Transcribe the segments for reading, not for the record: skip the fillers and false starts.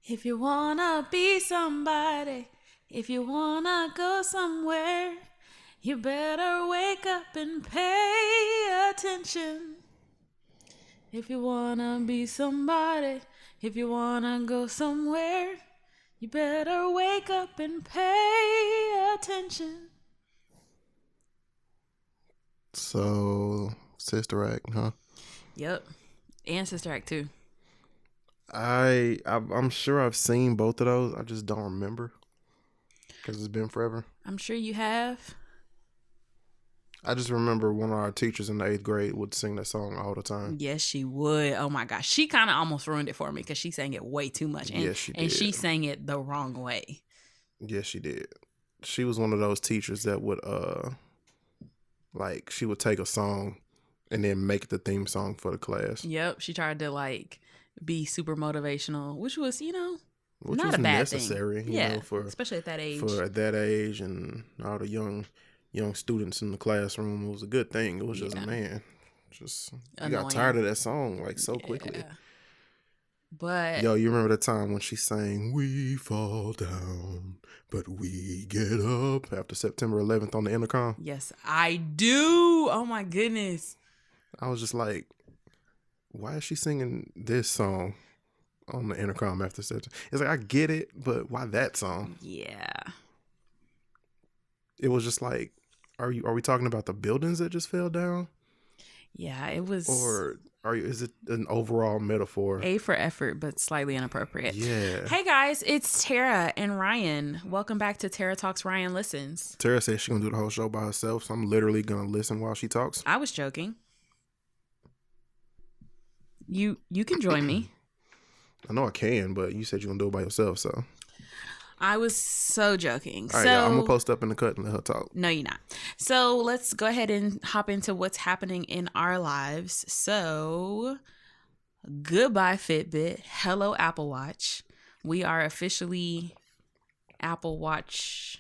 If you wanna be somebody, if you wanna go somewhere, you better wake up and pay attention. If you wanna be somebody, if you wanna go somewhere, you better wake up and pay attention. So, Sister Act, huh? Yep. And Sister Act too. I'm sure I've seen both of those. I just don't remember because it's been forever. I'm sure you have. I just remember one of our teachers in the 8th grade would sing that song all the time. Yes, she would. Oh my gosh. She kind of almost ruined it for me because she sang it way too much. And, Yes, she did. And she sang it the wrong way. Yes, she did. She was one of those teachers that would, she would take a song and then make the theme song for the class. Yep. She tried to, be super motivational, which was, Which not was a bad necessary, thing. Especially at that age. For at that age and all the young students in the classroom, it was a good thing. It was just, man, you got tired of that song so quickly. But yo, you remember the time when she sang "We Fall Down, but we get up" after September 11th on the intercom? Yes, I do. Oh my goodness. I was just like, why is she singing this song on the intercom after September? It's like, I get it, but why that song? Yeah. It was just like, are we talking about the buildings that just fell down? Yeah, it was. Or is it an overall metaphor? A for effort, but slightly inappropriate. Yeah. Hey guys, it's Tara and Ryan. Welcome back to Tara Talks, Ryan Listens. Tara said she's gonna do the whole show by herself, so I'm literally gonna listen while she talks. I was joking. You can join me. I know I can, but you said you're gonna do it by yourself, so. I was so joking. All right, I'm gonna post up in the cut and let her talk. No, you're not. So let's go ahead and hop into what's happening in our lives. So goodbye Fitbit. Hello Apple Watch. We are officially Apple Watchers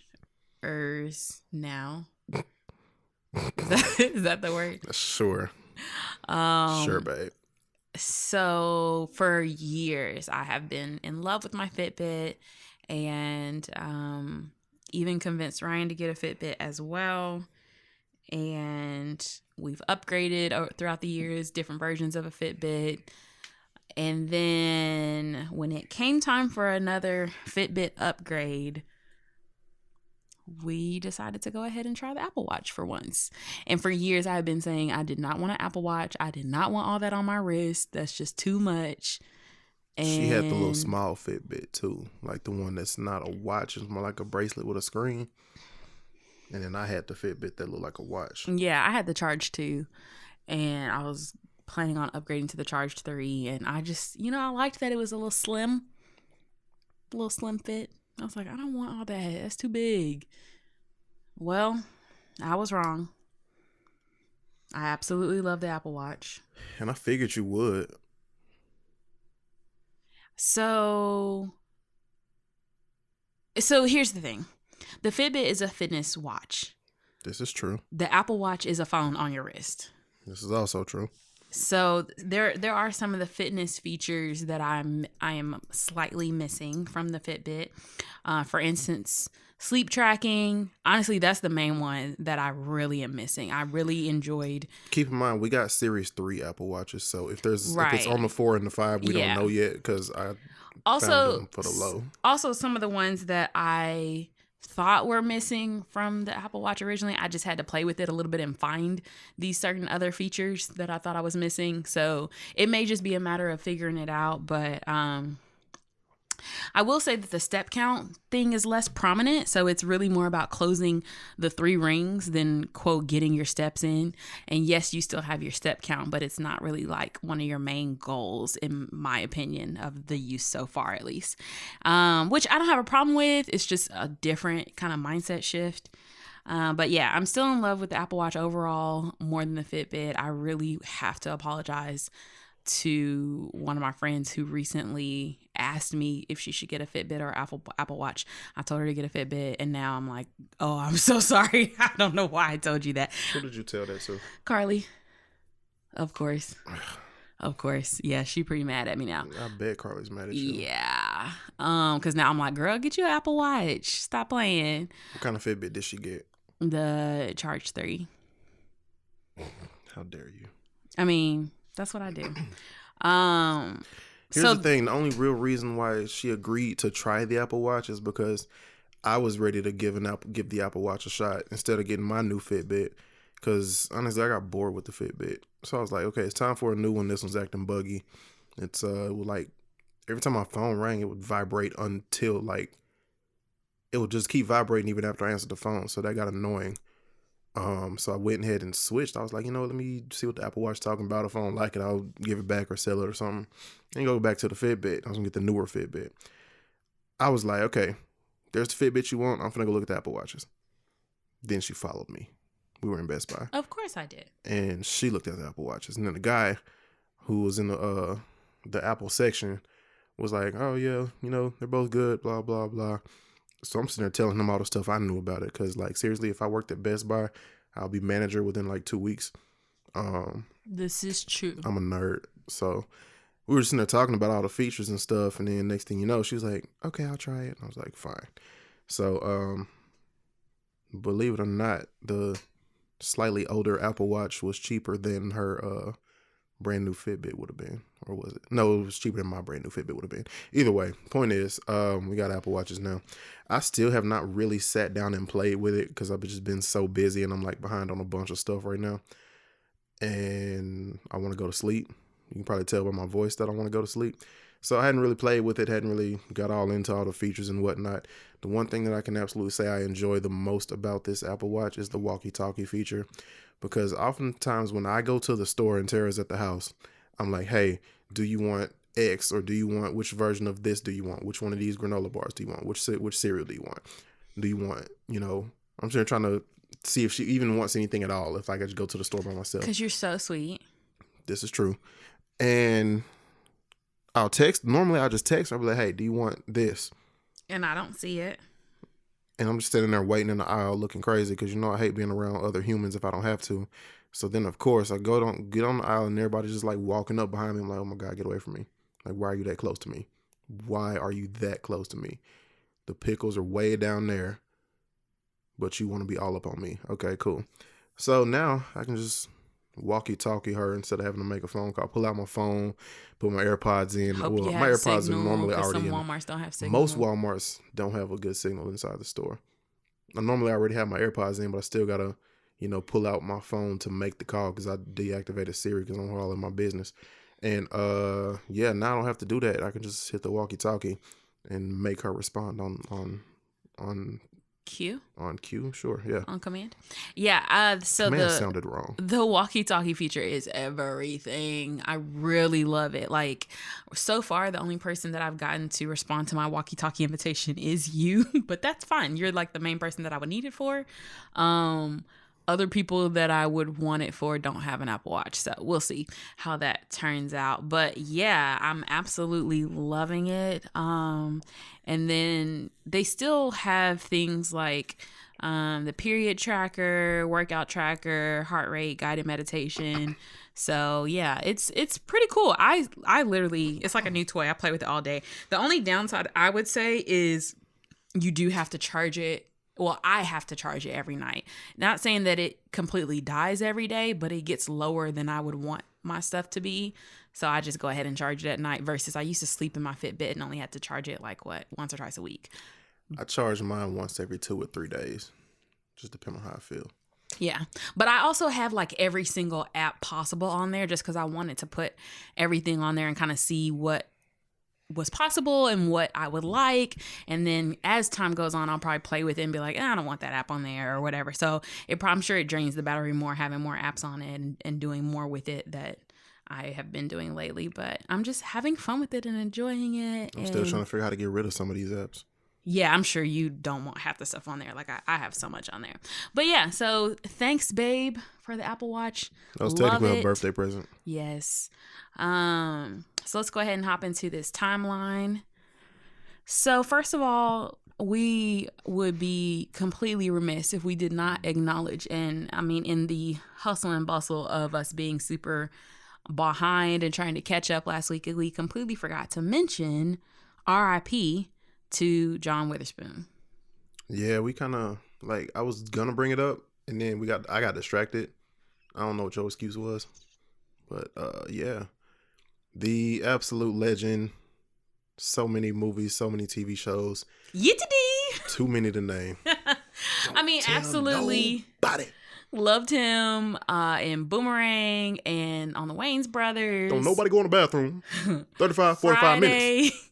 now. Is that the word? Sure. Sure, babe. So for years, I have been in love with my Fitbit and even convinced Ryan to get a Fitbit as well. And we've upgraded throughout the years, different versions of a Fitbit. And then when it came time for another Fitbit upgrade, we decided to go ahead and try the Apple Watch for once. And for years, I've been saying I did not want an Apple Watch. I did not want all that on my wrist. That's just too much. And she had the little small Fitbit too, like the one that's not a watch. It's more like a bracelet with a screen. And then I had the Fitbit that looked like a watch. Yeah, I had the Charge 2. And I was planning on upgrading to the Charge 3. And I just, I liked that it was a little slim fit. I was like, I don't want all that. That's too big. Well, I was wrong. I absolutely love the Apple Watch. And I figured you would. So here's the thing. The Fitbit is a fitness watch. This is true. The Apple Watch is a phone on your wrist. This is also true. So there are some of the fitness features that I am slightly missing from the Fitbit. For instance, sleep tracking. Honestly, that's the main one that I really am missing. I really enjoyed. Keep in mind, we got Series 3 Apple Watches, so if it's on the 4 and the 5, we don't know yet because I found them for the low. Also, some of the ones that I thought were missing from the Apple Watch originally, I just had to play with it a little bit and find these certain other features that I thought I was missing. So it may just be a matter of figuring it out, but I will say that the step count thing is less prominent. So it's really more about closing the 3 rings than, quote, getting your steps in. And yes, you still have your step count, but it's not really like one of your main goals, in my opinion, of the use so far, at least. Which I don't have a problem with. It's just a different kind of mindset shift. But yeah, I'm still in love with the Apple Watch overall more than the Fitbit. I really have to apologize to one of my friends who recently asked me if she should get a Fitbit or Apple Watch. I told her to get a Fitbit, and now I'm like, oh, I'm so sorry. I don't know why I told you that. Who did you tell that to? Carly, of course. Of course. Yeah, she pretty mad at me now. I bet Carly's mad at you. Yeah. Because now I'm like, girl, get you an Apple Watch. Stop playing. What kind of Fitbit did she get? The Charge 3. How dare you? I mean, that's what I do. Here's the thing. The only real reason why she agreed to try the Apple Watch is because I was ready to give the Apple Watch a shot instead of getting my new Fitbit. Because honestly, I got bored with the Fitbit. So I was like, okay, it's time for a new one. This one's acting buggy. It would like, every time my phone rang, it would vibrate until like, it would just keep vibrating even after I answered the phone. So that got annoying. So I went ahead and switched. I was like, let me see what the Apple Watch is talking about. If I don't like it, I'll give it back or sell it or something. And go back to the Fitbit. I was gonna get the newer Fitbit. I was like, okay, there's the Fitbit you want. I'm gonna go look at the Apple Watches. Then she followed me. We were in Best Buy. Of course I did. And she looked at the Apple Watches. And then the guy who was in the Apple section was like, oh, yeah, they're both good, blah, blah, blah. So I'm sitting there telling him all the stuff I knew about it. Because, like, seriously, if I worked at Best Buy, I'll be manager within, like, 2 weeks. This is true. I'm a nerd. So we were sitting there talking about all the features and stuff. And then next thing you know, she was like, okay, I'll try it. And I was like, fine. So believe it or not, the slightly older Apple Watch was cheaper than her brand new Fitbit would have been. Or was it? No, it was cheaper than my brand new Fitbit would have been. Either way, point is, we got Apple Watches now. I still have not really sat down and played with it because I've just been so busy and I'm like behind on a bunch of stuff right now. And I want to go to sleep. You can probably tell by my voice that I want to go to sleep. So I hadn't really played with it, hadn't really got all into all the features and whatnot. The one thing that I can absolutely say I enjoy the most about this Apple Watch is the walkie-talkie feature. Because oftentimes when I go to the store and Tara's at the house, I'm like, hey, do you want X or do you want, which version of this do you want? Which one of these granola bars do you want? Which cereal do you want? Do you want, I'm sure trying to see if she even wants anything at all if I could just go to the store by myself. Because you're so sweet. This is true. And normally I'll just text her, I'll be like, hey, do you want this? And I don't see it. And I'm just sitting there waiting in the aisle looking crazy because, I hate being around other humans if I don't have to. So then, of course, I get on the aisle and everybody's just like walking up behind me. I'm like, oh my God, get away from me. Like, why are you that close to me? Why are you that close to me? The pickles are way down there, but you want to be all up on me. Okay, cool. So now I can just walkie-talkie her instead of having to make a phone call. Pull out my phone, put my AirPods in. Hope well, my AirPods are normally already in. Some Walmarts don't have signal. Most Walmarts don't have a good signal inside the store. I normally already have my AirPods in, but I still gotta, pull out my phone to make the call because I deactivated Siri because I'm all in my business. And now I don't have to do that. I can just hit the walkie-talkie and make her respond on Q? On Q, sure, yeah. On command? Yeah, so command sounded wrong. The walkie-talkie feature is everything. I really love it. Like, so far, the only person that I've gotten to respond to my walkie-talkie invitation is you, but that's fine. You're like the main person that I would need it for. Other people that I would want it for don't have an Apple Watch, so we'll see how that turns out. But yeah, I'm absolutely loving it. And then they still have things like the period tracker, workout tracker, heart rate, guided meditation. So yeah, it's pretty cool. I literally, it's like a new toy. I play with it all day. The only downside I would say is you do have to charge it. Well, I have to charge it every night. Not saying that it completely dies every day, but it gets lower than I would want my stuff to be. So I just go ahead and charge it at night versus I used to sleep in my Fitbit and only had to charge it once or twice a week. I charge mine once every 2 or 3 days. Just depending on how I feel. Yeah. But I also have like every single app possible on there just because I wanted to put everything on there and kind of see what was possible and what I would like. And then as time goes on, I'll probably play with it and be like, I don't want that app on there or whatever. So I'm sure it drains the battery more having more apps on it and doing more with it that I have been doing lately. But I'm just having fun with it and enjoying it. I'm still trying to figure out how to get rid of some of these apps. Yeah, I'm sure you don't want half the stuff on there. Like I have so much on there. But yeah, so thanks, babe, for the Apple Watch. That was technically a birthday present. Yes. So let's go ahead and hop into this timeline. So first of all, we would be completely remiss if we did not acknowledge, and I mean, in the hustle and bustle of us being super behind and trying to catch up last week. We completely forgot to mention R.I.P. to John Witherspoon. Yeah, we kind of like, I was gonna bring it up, and then I got distracted. I don't know what your excuse was, but yeah, the absolute legend. So many movies, so many TV shows. Yittity! Too many to name. I mean, absolutely. Nobody. Loved him in Boomerang and on the Wayans Brothers. Don't nobody go in the bathroom. 35, 45 Friday. minutes.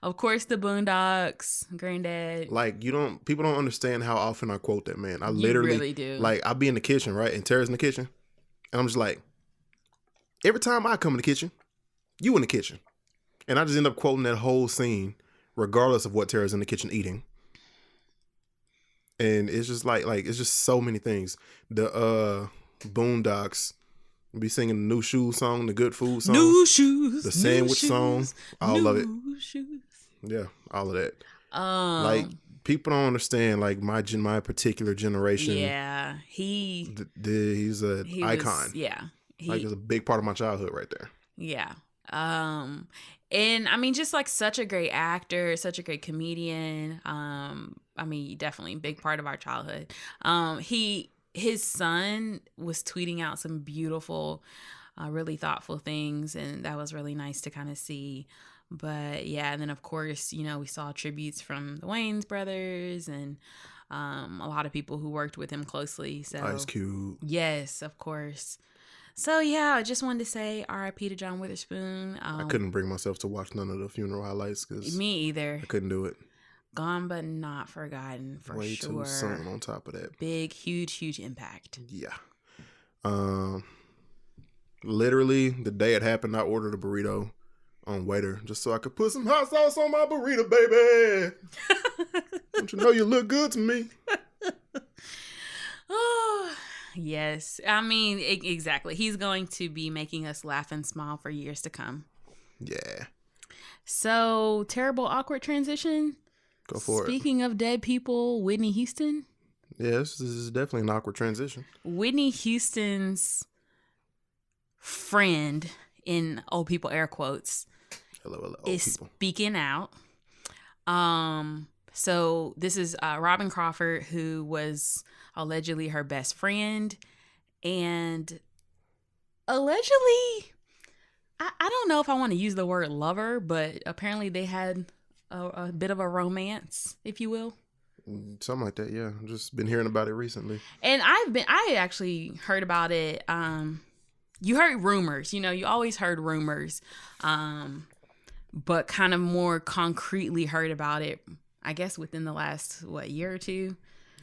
Of course, the Boondocks, Granddad. Like, people don't understand how often I quote that man. I literally really do. Like, I'll be in the kitchen, right? And Tara's in the kitchen. And I'm just like, every time I come in the kitchen, you in the kitchen. And I just end up quoting that whole scene, regardless of what Tara's in the kitchen eating. And it's just like it's just so many things. The Boondocks be singing the New Shoes song, the Good Food song, New Shoes, the Sandwich song, all of it. Shoes. Yeah, all of that. Like, people don't understand, like, my particular generation. Yeah, he's an icon. Like, it's a big part of my childhood right there. Yeah. And I mean, just like such a great actor, such a great comedian. I mean, definitely a big part of our childhood. His son was tweeting out some beautiful, really thoughtful things, and that was really nice to kind of see. But yeah, and then of course, we saw tributes from the Wayans brothers and a lot of people who worked with him closely. So Ice Cube. Yes, of course. So yeah, I just wanted to say R.I.P. to John Witherspoon. I couldn't bring myself to watch none of the funeral highlights because me either. I couldn't do it. Gone but not forgotten, for Way sure. too soon on top of that. Big, huge impact. Yeah. Literally the day it happened, I ordered a burrito on Waiter just so I could put some hot sauce on my burrito, baby. Don't you know you look good to me? Oh. Yes. I mean, exactly. He's going to be making us laugh and smile for years to come. Yeah. So, terrible, awkward transition. Go for it. Speaking of dead people, Whitney Houston. Yes, this is definitely an awkward transition. Whitney Houston's friend, in old people air quotes, hello, is people. Speaking out. So this is Robin Crawford, who was allegedly her best friend, and allegedly, I don't know if I want to use the word lover, but apparently they had a bit of a romance, if you will. Something like that, yeah. I've just been hearing about it recently. And I actually heard about it. You heard rumors, you always heard rumors, but kind of more concretely heard about it, I guess, within the last, year or two?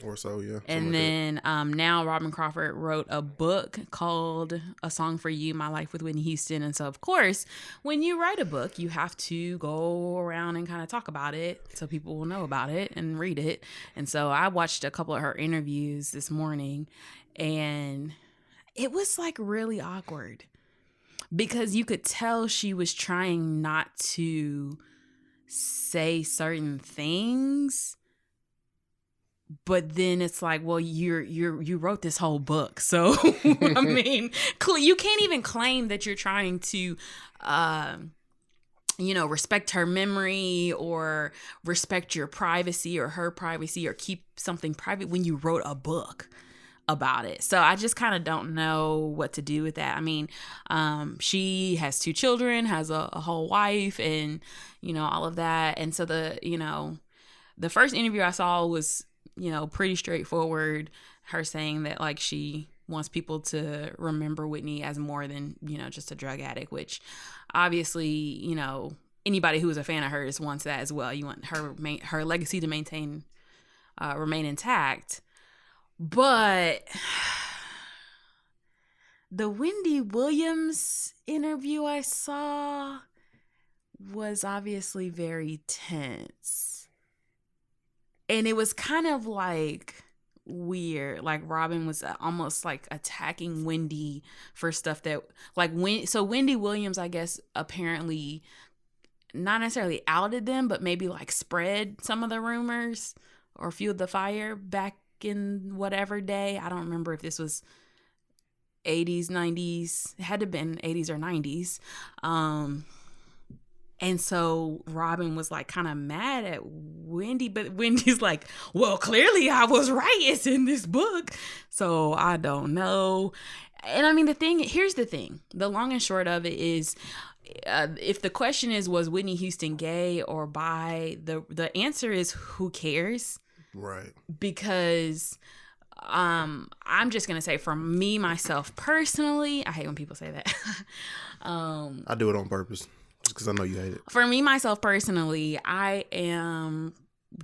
Or so, yeah. And then now Robin Crawford wrote a book called A Song for You, My Life with Whitney Houston. And so, of course, when you write a book, you have to go around and kind of talk about it so people will know about it and read it. And so I watched a couple of her interviews this morning, and it was like really awkward because you could tell she was trying not to say certain things, but then it's like, well, you wrote this whole book, so I mean, you can't even claim that you're trying to respect her memory or respect your privacy or her privacy or keep something private when you wrote a book about it. So I just kind of don't know what to do with that. I mean, she has 2 children, has a whole wife, and all of that. And so the first interview I saw was pretty straightforward. Her saying that like she wants people to remember Whitney as more than just a drug addict, which obviously anybody who is a fan of hers wants that as well. You want her legacy to remain intact. But the Wendy Williams interview I saw was obviously very tense. And it was kind of like weird. Like Robin was almost like attacking Wendy for stuff that so Wendy Williams, I guess, apparently not necessarily outed them, but maybe like spread some of the rumors or fueled the fire back in whatever day. I don't remember if this was 80s, 90s. It had to have been 80s or 90s. And so Robin was like kind of mad at Wendy, but Wendy's like, well, clearly I was right. It's in this book. So I don't know. And I mean, here's the thing. The long and short of it is, if the question is, was Whitney Houston gay or bi? The answer is, who cares? Right. Because I'm just going to say, for me, myself personally, I hate when people say that. I do it on purpose. Because I know you hate it. For me, myself personally, I am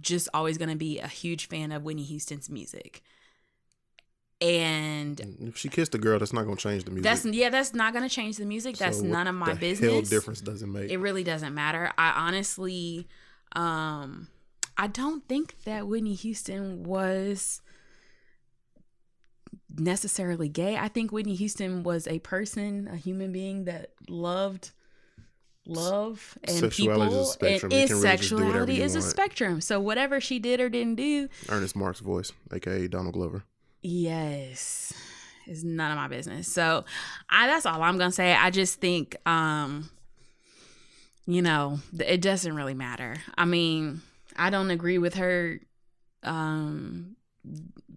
just always going to be a huge fan of Whitney Houston's music. And if she kissed a girl, that's not going to change the music. That's not going to change the music. That's so none of my business. Hell difference doesn't make. It really doesn't matter. I honestly, I don't think that Whitney Houston was necessarily gay. I think Whitney Houston was a person, a human being that loved love and sexuality people. Is a spectrum. And sexuality is a spectrum. So whatever she did or didn't do, Ernest Mark's voice, aka Donald Glover. Yes, is none of my business. So that's all I'm gonna say. I just think it doesn't really matter. I mean, I don't agree with her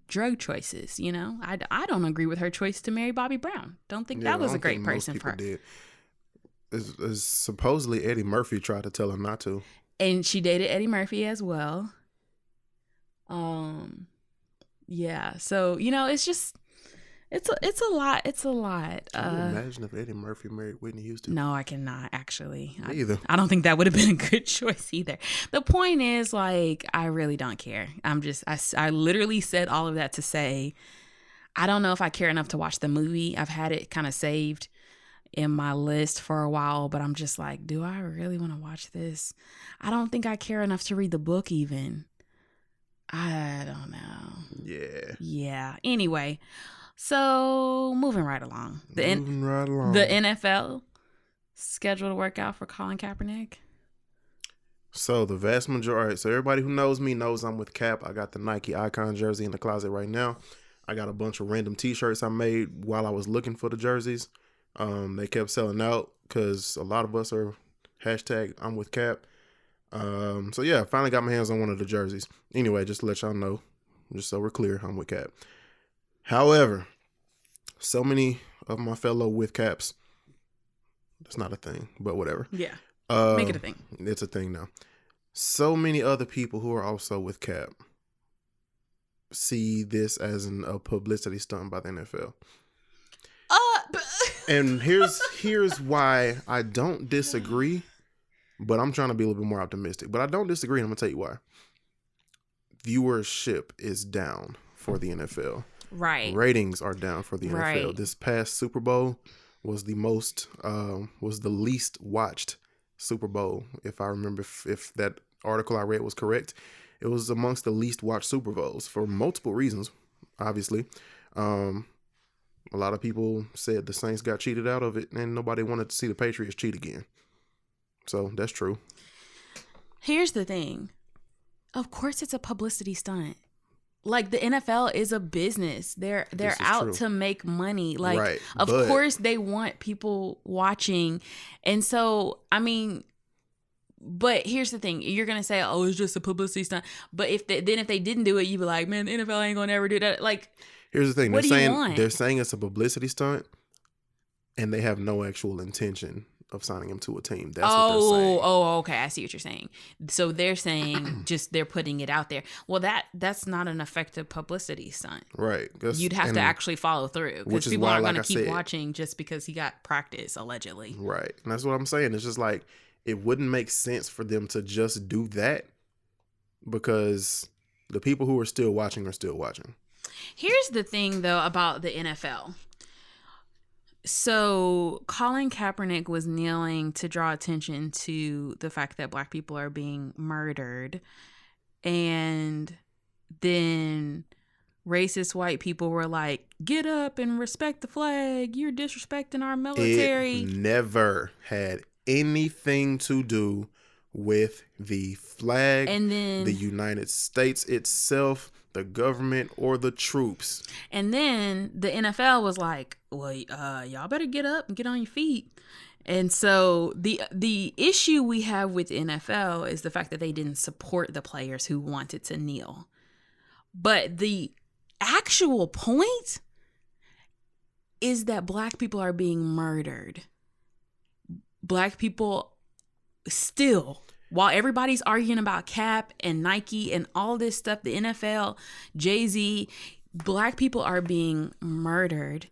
drug choices. I don't agree with her choice to marry Bobby Brown. Don't think that was a great person for her. Did. Is supposedly Eddie Murphy tried to tell her not to, and she dated Eddie Murphy as well. Yeah, so it's just it's a lot. It's a lot. Can you imagine if Eddie Murphy married Whitney Houston? No, I cannot actually. Either. I don't think that would have been a good choice either. The point is, like, I really don't care. I literally said all of that to say, I don't know if I care enough to watch the movie. I've had it kind of saved in my list for a while, but I'm just like, do I really want to watch this? I don't think I care enough to read the book even. I don't know. Yeah. Anyway, so moving right along. The NFL scheduled to work out for Colin Kaepernick. So the vast majority, so everybody who knows me knows I'm with Cap. I got the Nike Icon jersey in the closet right now. I got a bunch of random t-shirts I made while I was looking for the jerseys. They kept selling out because a lot of us are hashtag I'm with Cap. So yeah, I finally got my hands on one of the jerseys. Anyway, just to let y'all know, just so we're clear, I'm with Cap. However, so many of my fellow with Caps, that's not a thing, but whatever. Yeah, make it a thing. It's a thing now. So many other people who are also with Cap see this as a publicity stunt by the NFL. And here's why I don't disagree, but I'm trying to be a little bit more optimistic. But I don't disagree, and I'm going to tell you why. Viewership is down for the NFL. Right. Ratings are down for the NFL. Right. This past Super Bowl was the least watched Super Bowl. If I remember, if that article I read was correct, it was amongst the least watched Super Bowls for multiple reasons, obviously. A lot of people said the Saints got cheated out of it, and nobody wanted to see the Patriots cheat again. So that's true. Here's the thing. Of course it's a publicity stunt. Like, the NFL is a business. They're out to make money. Like, right, of course they want people watching. And so, I mean, but here's the thing. You're going to say, oh, it's just a publicity stunt. But if they didn't do it, you'd be like, man, the NFL ain't going to ever do that. Like, here's the thing. They're saying it's a publicity stunt, and they have no actual intention of signing him to a team. That's what they're saying. Oh, okay. I see what you're saying. So they're saying just they're putting it out there. Well, that's not an effective publicity stunt. Right. You'd have to actually follow through, because people aren't going to keep watching just because he got practice, allegedly. Right. And that's what I'm saying. It's just like, it wouldn't make sense for them to just do that, because the people who are still watching are still watching. Here's the thing, though, about the NFL. So Colin Kaepernick was kneeling to draw attention to the fact that Black people are being murdered. And then racist white people were like, get up and respect the flag. You're disrespecting our military. It never had anything to do with the flag, and then the United States itself, the government or the troops. And then the NFL was like, well, y'all better get up and get on your feet. And so the issue we have with the NFL is the fact that they didn't support the players who wanted to kneel. But the actual point is that Black people are being murdered. Black people still, while everybody's arguing about Cap and Nike and all this stuff, the NFL, Jay-Z, Black people are being murdered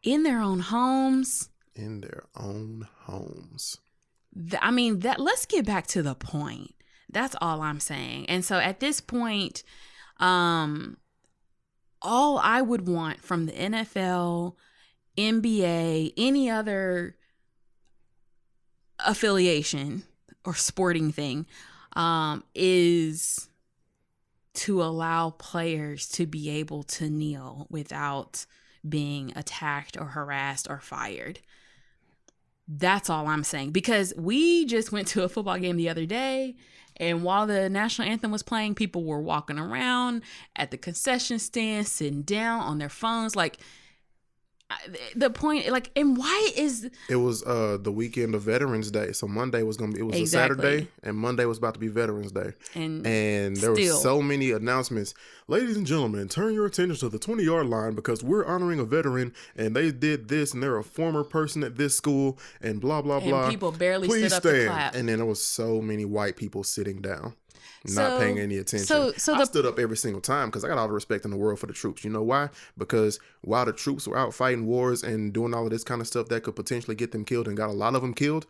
in their own homes. In their own homes. I mean, let's get back to the point. That's all I'm saying. And so at this point, all I would want from the NFL, NBA, any other affiliation or sporting thing, is to allow players to be able to kneel without being attacked or harassed or fired. That's all I'm saying. Because we just went to a football game the other day, and while the national anthem was playing, people were walking around at the concession stand, sitting down on their phones. Like, the point, like, and why is it was the weekend of Veterans Day, so Monday was gonna be, it was exactly. a Saturday, and Monday was about to be Veterans Day, and there still, were so many announcements. Ladies and gentlemen, turn your attention to the 20-yard line because we're honoring a veteran, and they did this, and they're a former person at this school, and blah blah blah. And people barely Please stood up stand. to clap. And then there was so many white people sitting down, not paying any attention. So I stood up every single time because I got all the respect in the world for the troops. You know why? Because while the troops were out fighting wars and doing all of this kind of stuff that could potentially get them killed and got a lot of them killed,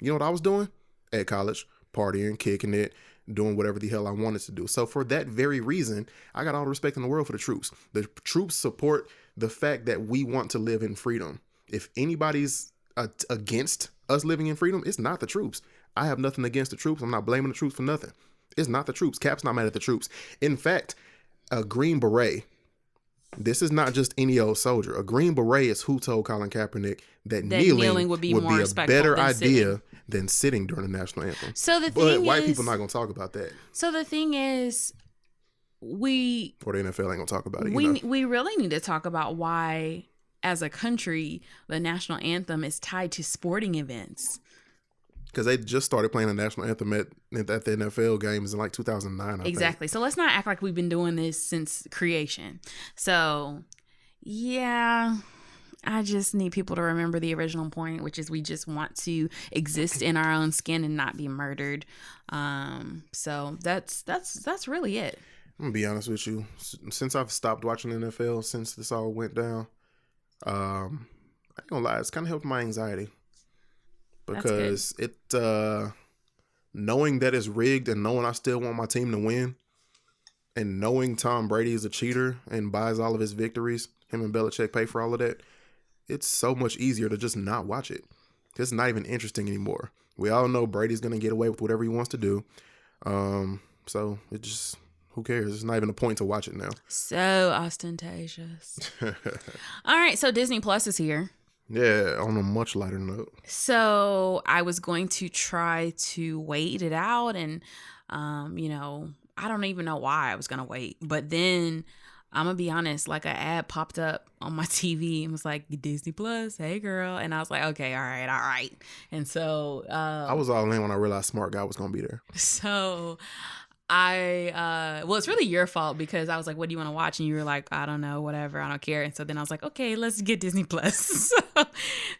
you know what I was doing? At college, partying, kicking it, doing whatever the hell I wanted to do. So for that very reason, I got all the respect in the world for the troops. The troops support the fact that we want to live in freedom. If anybody's against us living in freedom, it's not the troops. I have nothing against the troops. I'm not blaming the troops for nothing. It's not the troops. Cap's not mad at the troops. In fact, a Green Beret, this is not just any old soldier. A Green Beret is who told Colin Kaepernick that kneeling would be a better idea than sitting during the national anthem. So the thing white people not going to talk about that. So the thing is, or the NFL ain't going to talk about it. We really need to talk about why, as a country, the national anthem is tied to sporting events. Because they just started playing the national anthem at the NFL games in like 2009. Exactly. So let's not act like we've been doing this since creation. So, yeah, I just need people to remember the original point, which is we just want to exist in our own skin and not be murdered. So that's really it. I'm gonna be honest with you. Since I've stopped watching the NFL, since this all went down, I ain't gonna lie, it's kind of helped my anxiety. Because knowing that it's rigged and knowing I still want my team to win and knowing Tom Brady is a cheater and buys all of his victories, him and Belichick pay for all of that, it's so much easier to just not watch it. It's not even interesting anymore. We all know Brady's going to get away with whatever he wants to do. So it just, who cares? It's not even a point to watch it now. So ostentatious. All right, so Disney Plus is here. Yeah, on a much lighter note. So I was going to try to wait it out, and I don't even know why I was going to wait. But then I'm going to be honest, like an ad popped up on my TV and was like, Disney Plus, hey girl. And I was like, okay, all right. And so I was all in when I realized Smart Guy was going to be there. So it's really your fault because I was like, what do you want to watch? And you were like, I don't know, whatever, I don't care. And so then I was like, okay, let's get Disney Plus.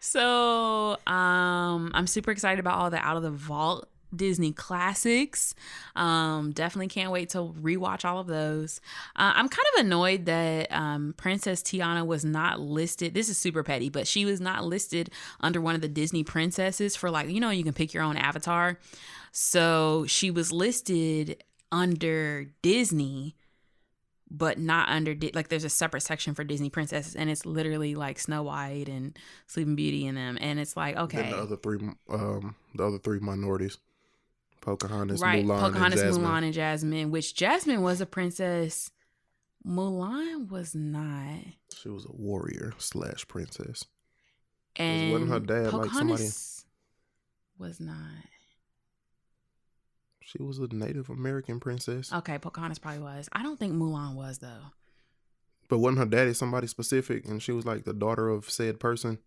So I'm super excited about all the Out of the Vault Disney classics. Definitely can't wait to rewatch all of those. I'm kind of annoyed that Princess Tiana was not listed. This is super petty, but she was not listed under one of the Disney princesses for, like, you can pick your own avatar. So she was listed under Disney, but not under like there's a separate section for Disney princesses, and it's literally like Snow White and Sleeping Beauty in them, and it's like, okay. Then the other three minorities, Pocahontas, right? Mulan, Pocahontas, and Jasmine. Mulan, and Jasmine. Which Jasmine was a princess, Mulan was not. She was a warrior / princess. And wasn't her dad Pocahontas like somebody? Was not. She was a Native American princess. Okay, Pocahontas probably was. I don't think Mulan was though. But wasn't her daddy somebody specific, and she was like the daughter of said person?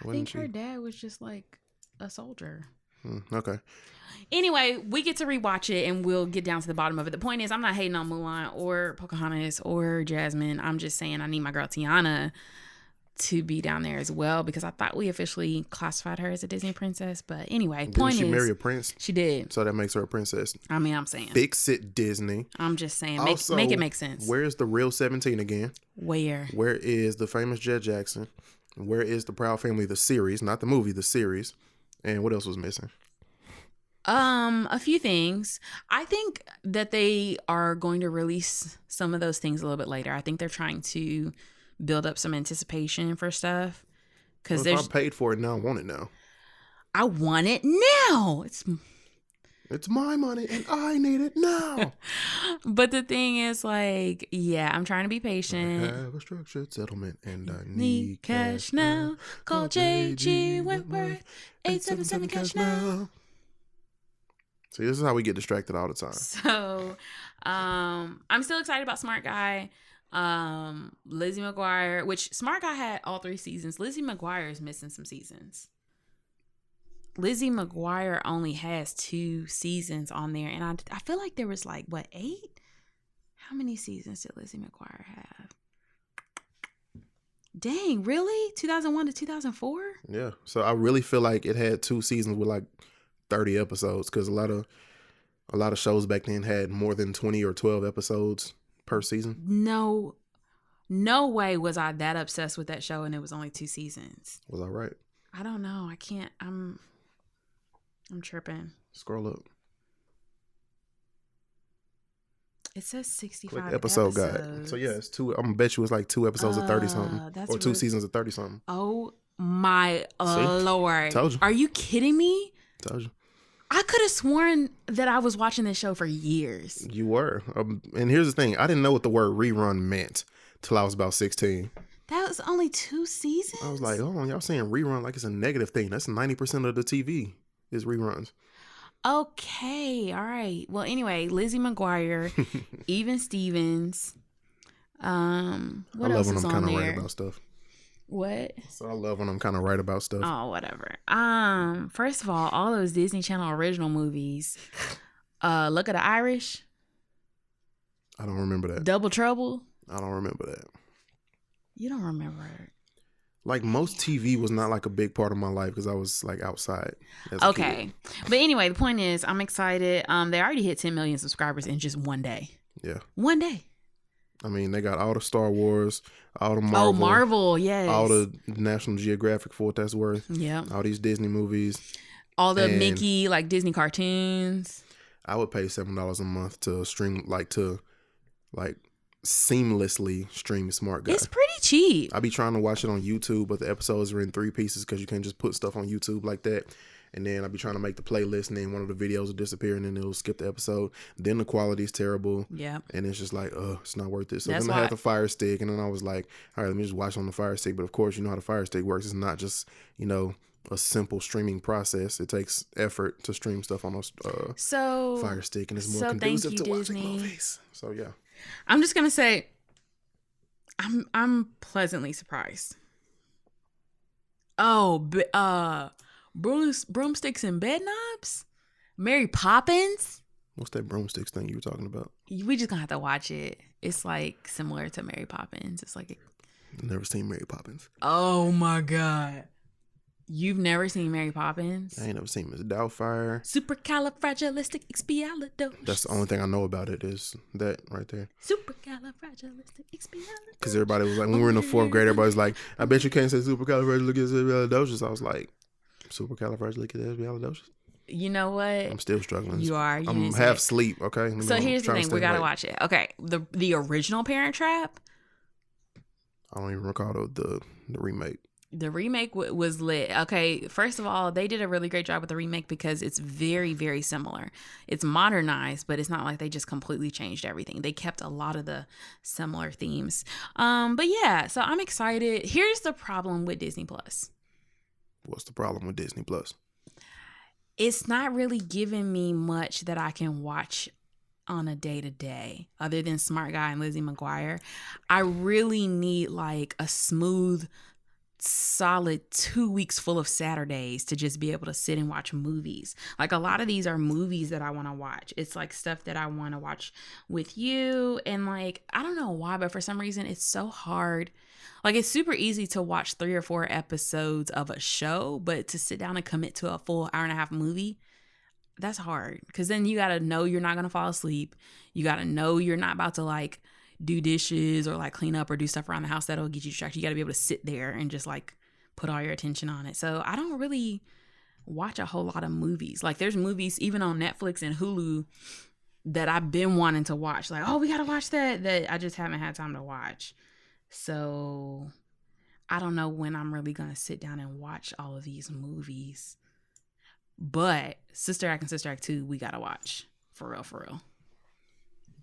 I think her dad was just like a soldier. Okay. Anyway, we get to rewatch it and we'll get down to the bottom of it. The point is, I'm not hating on Mulan or Pocahontas or Jasmine. I'm just saying I need my girl Tiana to be down there as well because I thought we officially classified her as a Disney princess. But anyway, Didn't she marry a prince? She did. So that makes her a princess. I mean, I'm saying. Fix it, Disney. I'm just saying. Also, make it make sense. Where's the real 17 again? Where? Where is the famous Jet Jackson? Where is the Proud Family, the series? Not the movie, the series. And what else was missing? A few things. I think that they are going to release some of those things a little bit later. I think they're trying to build up some anticipation for stuff. Because if I paid for it now, I want it now. I want it now. It's my money and I need it now. But the thing is, like, yeah, I'm trying to be patient. I have a structured settlement and I need cash now. Call JG Wentworth 877 cash now. See, this is how we get distracted all the time. So, I'm still excited about Smart Guy. Lizzie McGuire, which Smart Guy had all 3 seasons. Lizzie McGuire is missing some seasons. Lizzie McGuire only has 2 seasons on there, and I feel like there was like 8? How many seasons did Lizzie McGuire have? Dang, really? 2001 to 2004? Yeah. So I really feel like it had 2 seasons with like 30 episodes because a lot of shows back then had more than 20 or 12 episodes per season. No way was I that obsessed with that show and it was only 2 seasons. Was I right? I don't know. I can't. I'm tripping. Scroll up. It says 65 Click episode episodes. guide. So yeah, it's 2. I'm gonna bet you it's like 2 episodes of 30 something, or 2 seasons of 30 something. Oh my Lord! Told you. Are you kidding me? Told you. I could have sworn that I was watching this show for years. You were. And here's the thing. I didn't know what the word rerun meant till I was about 16. That was only 2 seasons? I was like, oh, y'all saying rerun like it's a negative thing. That's 90% of the TV is reruns. Okay. All right. Well, anyway, Lizzie McGuire, Even Stevens. What I else love when is I'm on kind of there? right about stuff. What? So I love when I'm kind of right about stuff. Oh, whatever. First of all those Disney Channel original movies. Look at the Irish. I don't remember that. Double Trouble. I don't remember that. You don't remember it. Like most TV was not like a big part of my life because I was like outside. Okay. But anyway, the point is I'm excited. They already hit 10 million subscribers in just one day. Yeah. One day. I mean, they got all the Star Wars, all the Marvel. Oh, Marvel, yes. All the National Geographic for what that's worth. Yeah. All these Disney movies. All the Mickey, like Disney cartoons. I would pay $7 a month to stream, seamlessly stream Smart Guy. It's pretty cheap. I be trying to watch it on YouTube, but the episodes are in 3 pieces because you can't just put stuff on YouTube like that. And then I be trying to make the playlist, and then one of the videos will disappear, and then it'll skip the episode. Then the quality is terrible. Yeah. And it's just like, it's not worth it. So That's then I had the Fire Stick, and then I was like, all right, let me just watch on the Fire Stick. But of course, you know how the Fire Stick works. It's not just, a simple streaming process. It takes effort to stream stuff on a Fire Stick, and it's more conducive to watching movies. So yeah. I'm just gonna say, I'm pleasantly surprised. Oh, broomsticks and bed knobs? Mary Poppins? What's that broomsticks thing you were talking about? We just gonna have to watch it. It's like similar to Mary Poppins. It's like Never seen Mary Poppins. Oh my God. You've never seen Mary Poppins? I ain't never seen Miss Doubtfire. Supercalifragilisticexpialidocious. That's the only thing I know about it is that right there. Supercalifragilisticexpialidocious. Because everybody was like, when we were in the 4th grade, everybody's like, I bet you can't say supercalifragilisticexpialidocious. I was like, supercalifragilisticexpialidocious? You know what? I'm still struggling. You are. I'm half asleep, okay? So here's the thing. We got to watch it. Okay. The original Parent Trap. I don't even recall the remake. The remake was lit. Okay, first of all, they did a really great job with the remake because it's very, very similar. It's modernized, but it's not like they just completely changed everything. They kept a lot of the similar themes. But yeah, so I'm excited. Here's the problem with Disney Plus. What's the problem with Disney Plus? it's not really giving me much that I can watch on a day to day other than Smart Guy and Lizzie McGuire. I really need like a smooth, solid 2 weeks full of Saturdays to just be able to sit and watch movies. Like a lot of these are movies that I want to watch. It's like stuff that I want to watch with you. And like, I don't know why, but for some reason it's so hard. Like it's super easy to watch 3 or 4 episodes of a show, but to sit down and commit to a full hour and a half movie, that's hard. Because then you got to know you're not going to fall asleep. You got to know you're not about to like do dishes or like clean up or do stuff around the house that'll get you distracted. You got to be able to sit there and just like put all your attention on it. So I don't really watch a whole lot of movies. Like there's movies even on Netflix and Hulu that I've been wanting to watch. Like, oh, we got to watch that I just haven't had time to watch. So I don't know when I'm really going to sit down and watch all of these movies. But Sister Act and Sister Act 2, we got to watch. For real, for real.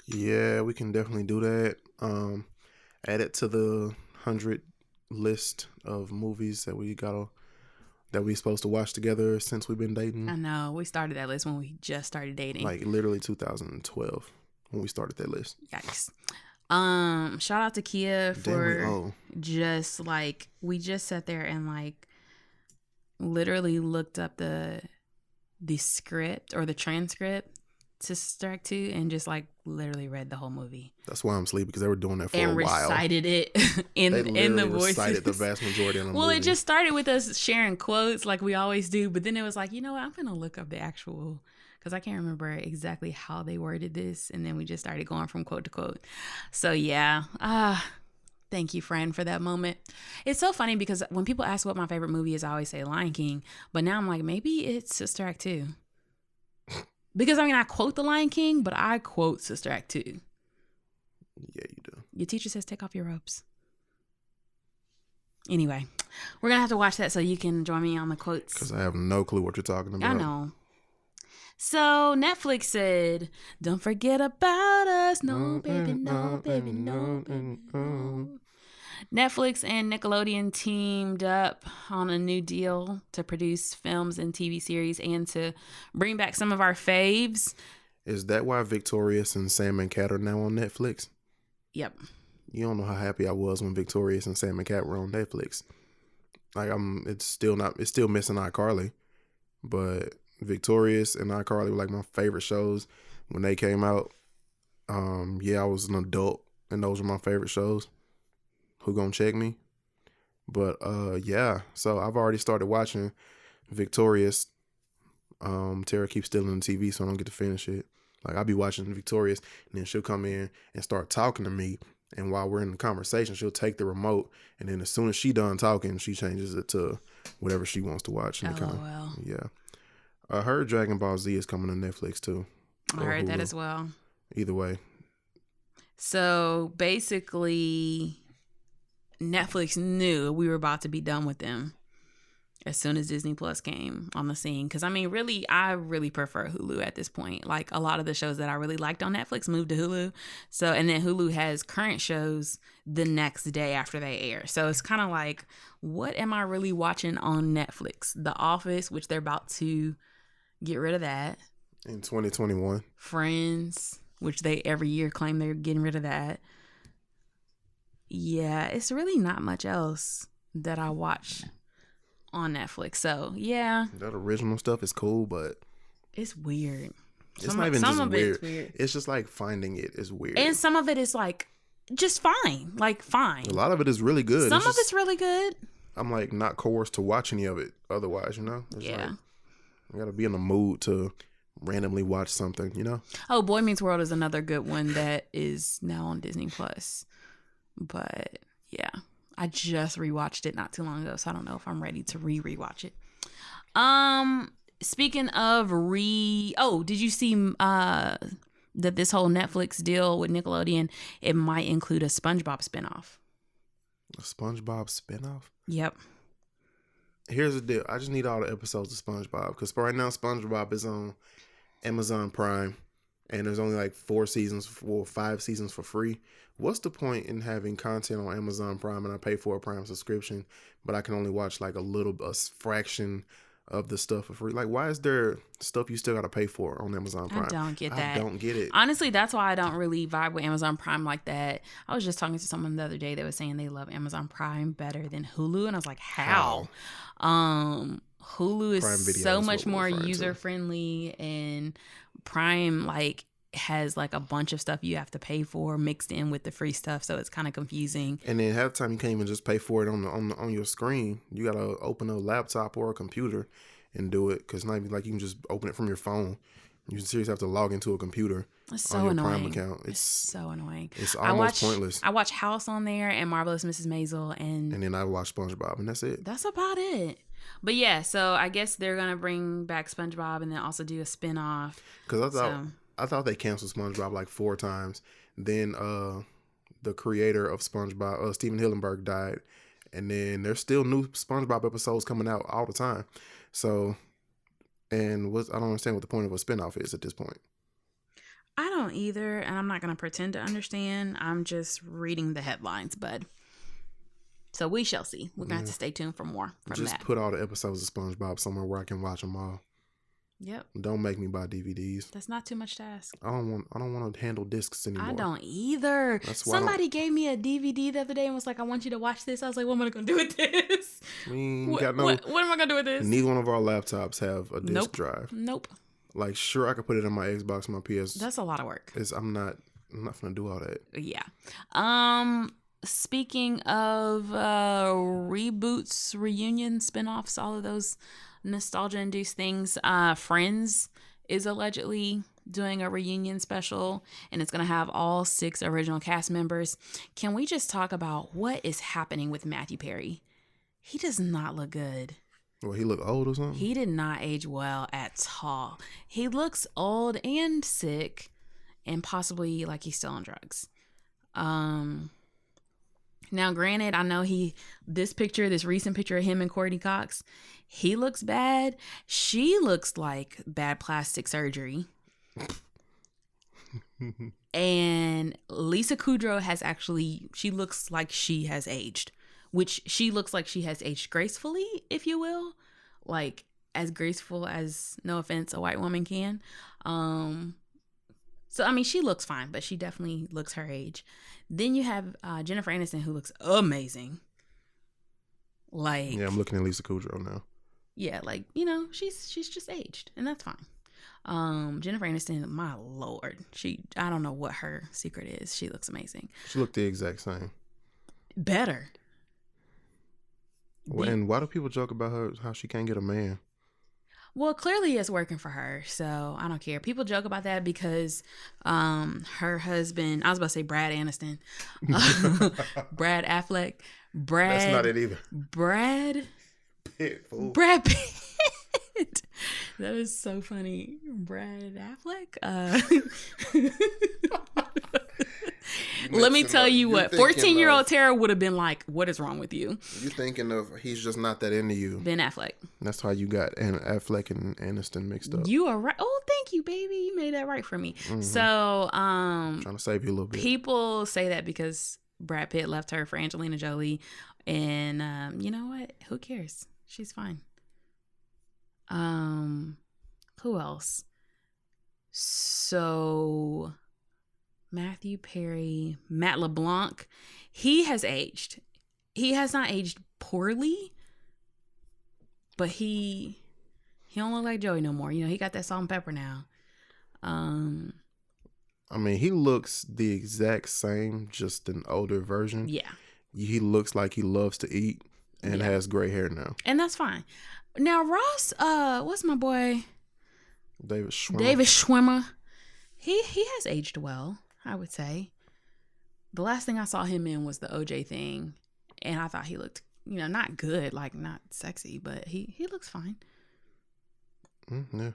Yeah, we can definitely do that. Add it to the 100 list of movies that we supposed to watch together since we've been dating. I know. We started that list when we just started dating. Like literally 2012 when we started that list. Yikes. Shout out to Kia for just like, we just sat there and like literally looked up the script or the transcript to Sister Act 2 and just like literally read the whole movie. That's why I'm sleepy, because they were doing that for a while. And recited it in the voices. Recited the vast majority of the movie. Well, it just started with us sharing quotes like we always do, but then it was like, you know what, I'm gonna look up the actual, because I can't remember exactly how they worded this, and then we just started going from quote to quote. So yeah, thank you, friend, for that moment. It's so funny because when people ask what my favorite movie is, I always say Lion King, but now I'm like, maybe it's Sister Act 2. Because I mean, I quote The Lion King, but I quote Sister Act 2. Yeah, you do. Your teacher says take off your robes. Anyway, we're going to have to watch that so you can join me on the quotes. Because I have no clue what you're talking about. I know. So Netflix said, don't forget about us. No, baby, no, baby, no, baby, no. Netflix and Nickelodeon teamed up on a new deal to produce films and TV series and to bring back some of our faves. Is that why Victorious and Sam and Cat are now on Netflix? Yep. You don't know how happy I was when Victorious and Sam and Cat were on Netflix. Like it's still missing iCarly, but Victorious and iCarly were like my favorite shows when they came out. Yeah, I was an adult and those were my favorite shows. Who gonna check me? But yeah, so I've already started watching Victorious. Tara keeps stealing the TV, so I don't get to finish it. Like I'll be watching Victorious, and then she'll come in and start talking to me, and while we're in the conversation, she'll take the remote, and then as soon as she done talking, she changes it to whatever she wants to watch. LOL. Yeah. I heard Dragon Ball Z is coming to Netflix too. I heard that as well. Either way. So basically, Netflix knew we were about to be done with them as soon as Disney Plus came on the scene. Because I mean, really, I really prefer Hulu at this point. Like a lot of the shows that I really liked on Netflix moved to Hulu. So, and then Hulu has current shows the next day after they air. So it's kind of like, what am I really watching on Netflix? The Office, which they're about to get rid of that. In 2021. Friends, which they every year claim they're getting rid of that. Yeah, it's really not much else that I watch on Netflix. So, yeah. That original stuff is cool, but it's weird. It's not even just weird. It's just like finding it is weird. And some of it is like just fine. Like fine. A lot of it is really good. Some of it's really good. I'm like not coerced to watch any of it otherwise, you know? It's yeah. Like, I gotta be in the mood to randomly watch something, you know? Oh, Boy Meets World is another good one that is now on Disney Plus. But yeah, I just rewatched it not too long ago, so I don't know if I'm ready to rewatch it. Speaking of did you see that this whole Netflix deal with Nickelodeon, it might include a SpongeBob spinoff? A SpongeBob spinoff? Yep. Here's the deal. I just need all the episodes of SpongeBob because right now SpongeBob is on Amazon Prime and there's only like 5 seasons for free. What's the point in having content on Amazon Prime and I pay for a Prime subscription, but I can only watch like a fraction of the stuff for free. Like, why is there stuff you still got to pay for on Amazon Prime? I don't get that. I don't get it. Honestly, that's why I don't really vibe with Amazon Prime like that. I was just talking to someone the other day that was saying they love Amazon Prime better than Hulu, and I was like, how? Hulu is Prime Video so is much what we're more referring to. user friendly, and Prime like has like a bunch of stuff you have to pay for mixed in with the free stuff, so it's kind of confusing. And then half the time you can't even just pay for it on your screen. You gotta open a laptop or a computer and do it, because not even like you can just open it from your phone. You seriously have to log into a computer It's so on your annoying. Prime account. It's so annoying. It's almost pointless. I watch House on there and Marvelous Mrs. Maisel, and then I watch SpongeBob, and that's it. that's about it. But yeah, so I guess they're gonna bring back SpongeBob and then also do a spinoff. Because I thought they canceled SpongeBob like 4 times. Then the creator of SpongeBob, Steven Hillenburg, died, and then there's still new SpongeBob episodes coming out all the time. So, I don't understand what the point of a spinoff is at this point. I don't either, and I'm not gonna pretend to understand. I'm just reading the headlines, bud. So we shall see. We're gonna have to stay tuned for more from Just that. put all the episodes of SpongeBob somewhere where I can watch them all. Yep. Don't make me buy DVDs. That's not too much to ask. I don't want to handle discs anymore. I don't either. That's why Somebody gave me a DVD the other day and was like, I want you to watch this. I was like, what am I going to do with this? We ain't What got no. am I going to do with this? Neither one of our laptops have a disc drive. Nope. Like, sure, I could put it on my Xbox, my PS. That's a lot of work. I'm not gonna do all that. Yeah. Speaking of reboots, reunions, spinoffs, all of those nostalgia-induced things, Friends is allegedly doing a reunion special, and it's going to have all 6 original cast members. Can we just talk about what is happening with Matthew Perry? He does not look good. Well, he look old or something? He did not age well at all. He looks old and sick, and possibly like he's still on drugs. Now, granted, I know this recent picture of him and Courtney Cox, he looks bad. She looks like bad plastic surgery. And Lisa Kudrow she looks like she has aged, which she looks like she has aged gracefully, if you will. Like, as graceful as, no offense, a white woman can. So, I mean, she looks fine, but she definitely looks her age. Then you have Jennifer Aniston, who looks amazing. Like, yeah, I'm looking at Lisa Kudrow now. Yeah, like, she's just aged, and that's fine. Jennifer Aniston, my lord, I don't know what her secret is. She looks amazing. She looked the exact same. Better. And why do people joke about her, how she can't get a man? Well, clearly it's working for her, so I don't care. People joke about that because her husband, I was about to say Brad Aniston, Brad Affleck, That's not it either. Brad Pitt, fool. Brad Pitt. That is so funny. Brad Affleck. Let me tell you what, 14-year-old Tara would have been like, what is wrong with you? You thinking of he's just not that into you. Ben Affleck. That's how you got Affleck and Aniston mixed up. You are right. Oh, thank you, baby. You made that right for me. Mm-hmm. So, trying to save you a little bit. People say that because Brad Pitt left her for Angelina Jolie. And you know what? Who cares? She's fine. Who else? So Matthew Perry, Matt LeBlanc, he has aged. He has not aged poorly, but he don't look like Joey no more. He got that salt and pepper now. I mean, he looks the exact same, just an older version. Yeah. He looks like he loves to eat and has gray hair now. And that's fine. Now, Ross, what's my boy? David Schwimmer. He has aged well, I would say. The last thing I saw him in was the OJ thing, and I thought he looked, not good, like not sexy, but he looks fine. Yeah.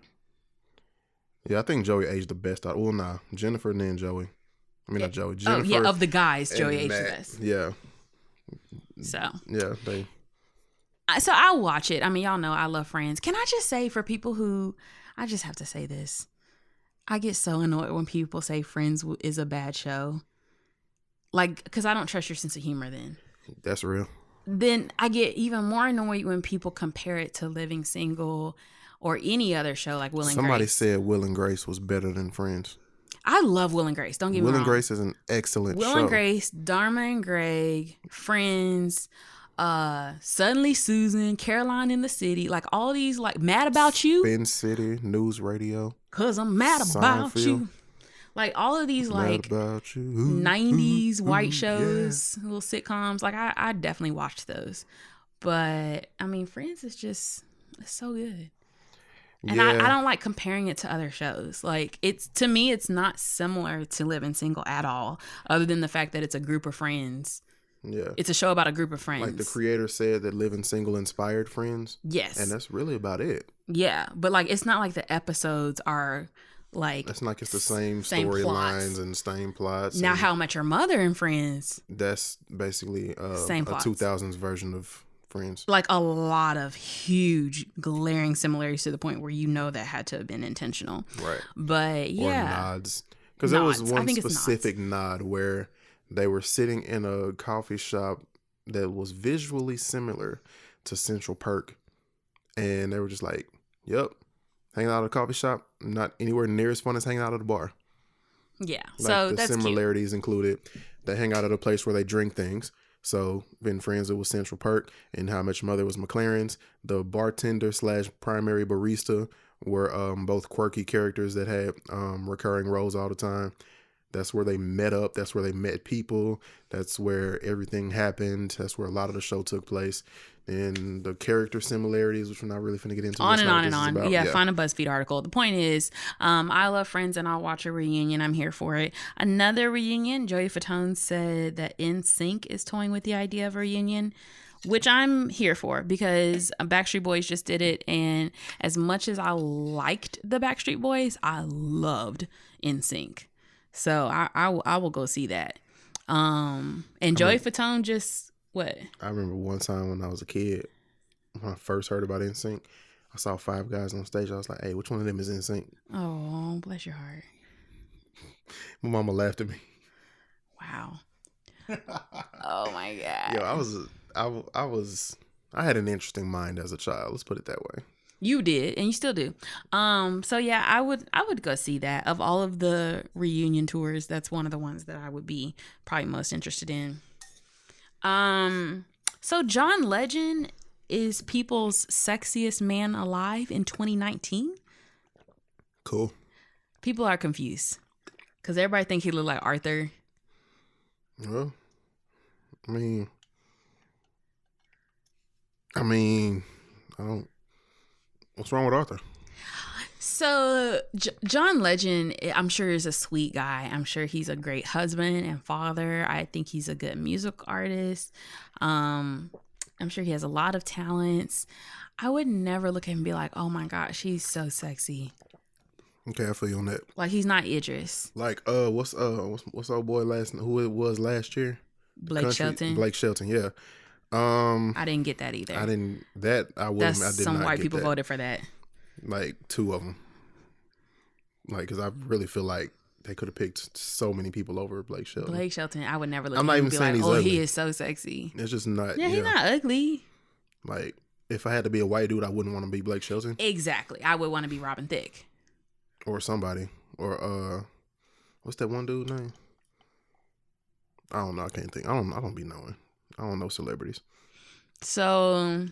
Yeah, I think Joey aged the best out. Well, nah, Jennifer and then Joey. I mean, not Joey. Jennifer. Oh, yeah, of the guys, Joey aged the best. Yeah. So. Yeah, So I'll watch it. I mean, y'all know I love Friends. Can I just say, for people who, I just have to say this. I get so annoyed when people say Friends is a bad show. Like, because I don't trust your sense of humor then. That's real. then I get even more annoyed when people compare it to Living Single or any other show like Will and Somebody Grace. said Will and Grace was better than Friends. I love Will and Grace. Don't get me Will wrong. and Grace is an excellent Will show. and Grace, Dharma and Greg, Friends, Suddenly Susan, Caroline in the City, like all these, like Mad About You, Spin City, News Radio. 'Cause I'm mad about Seinfeld. you. Like all of these like Mad About You. 90s white yeah. shows, little sitcoms. Like I definitely watched those. But I mean, Friends is just, it's so good. And Yeah. I don't like comparing it to other shows. Like it's, to me, it's not similar to Living Single at all, other than the fact that it's a group of friends. Yeah. It's a show about a group of friends. Like the creator said that Living Single inspired Friends. Yes. And that's really about it. Yeah. But like, it's not like the episodes are like. It's like it's the same same storylines plots. and same plots. Now, and How I Met Your Mother and Friends. that's basically Same a plots. 2000s version of Friends. Like a lot of huge glaring similarities to the point where you know that had to have been intentional. Right. But yeah. Or nods. Because there was Nods. I one think it's specific nod where they were sitting in a coffee shop that was visually similar to Central Perk. And they were just like, yep, hanging out at a coffee shop, not anywhere near as fun as hanging out at a bar. Yeah. Like So the that's cute. similarities included, they hang out at a place where they drink things. So in Friends, it was Central Perk, and How I Met Your Mother was McLaren's. The bartender / primary barista were both quirky characters that had recurring roles all the time. That's where they met up. That's where they met people. That's where everything happened. That's where a lot of the show took place. And the character similarities, which we're not really finna get into. On That's and not on what and this is on. about. Yeah, find a BuzzFeed article. The point is, I love Friends and I'll watch a reunion. I'm here for it. Another reunion, Joey Fatone said that NSYNC is toying with the idea of a reunion, which I'm here for because Backstreet Boys just did it. And as much as I liked the Backstreet Boys, I loved NSYNC. So I will go see that. And Joey Fatone just, what? I remember one time when I was a kid, when I first heard about NSYNC, I saw 5 guys on stage. I was like, hey, which one of them is NSYNC? Oh, bless your heart. My mama laughed at me. Wow. Oh my God. Yo, I had an interesting mind as a child. Let's put it that way. You did, and you still do. So yeah, I would go see that. Of all of the reunion tours, that's one of the ones that I would be probably most interested in. So John Legend is people's sexiest man alive in 2019. Cool. People are confused because everybody think he look like Arthur. Well, I mean, I don't. What's wrong with Arthur? So John Legend, I'm sure is a sweet guy. I'm sure he's a great husband and father. I think he's a good music artist. I'm sure he has a lot of talents. I would never look at him and be like, oh my gosh, he's so sexy. Okay, I feel you on that. Like he's not Idris. Like, what's old boy who it was last year? Blake Shelton. Blake Shelton, yeah. I didn't get that either. I did Some not white get people that. voted for that. Like 2 of them. Like, because I really feel like they could have picked so many people over Blake Shelton. Blake Shelton, I would never look I'm at not him even and be saying like, he's oh, ugly. he is so sexy. It's just not. Yeah, he's not ugly. Like, if I had to be a white dude, I wouldn't want to be Blake Shelton Exactly. I would want to be Robin Thicke. or somebody or what's that one dude name? I don't know. I can't think. I don't be knowing. I don't know celebrities. So,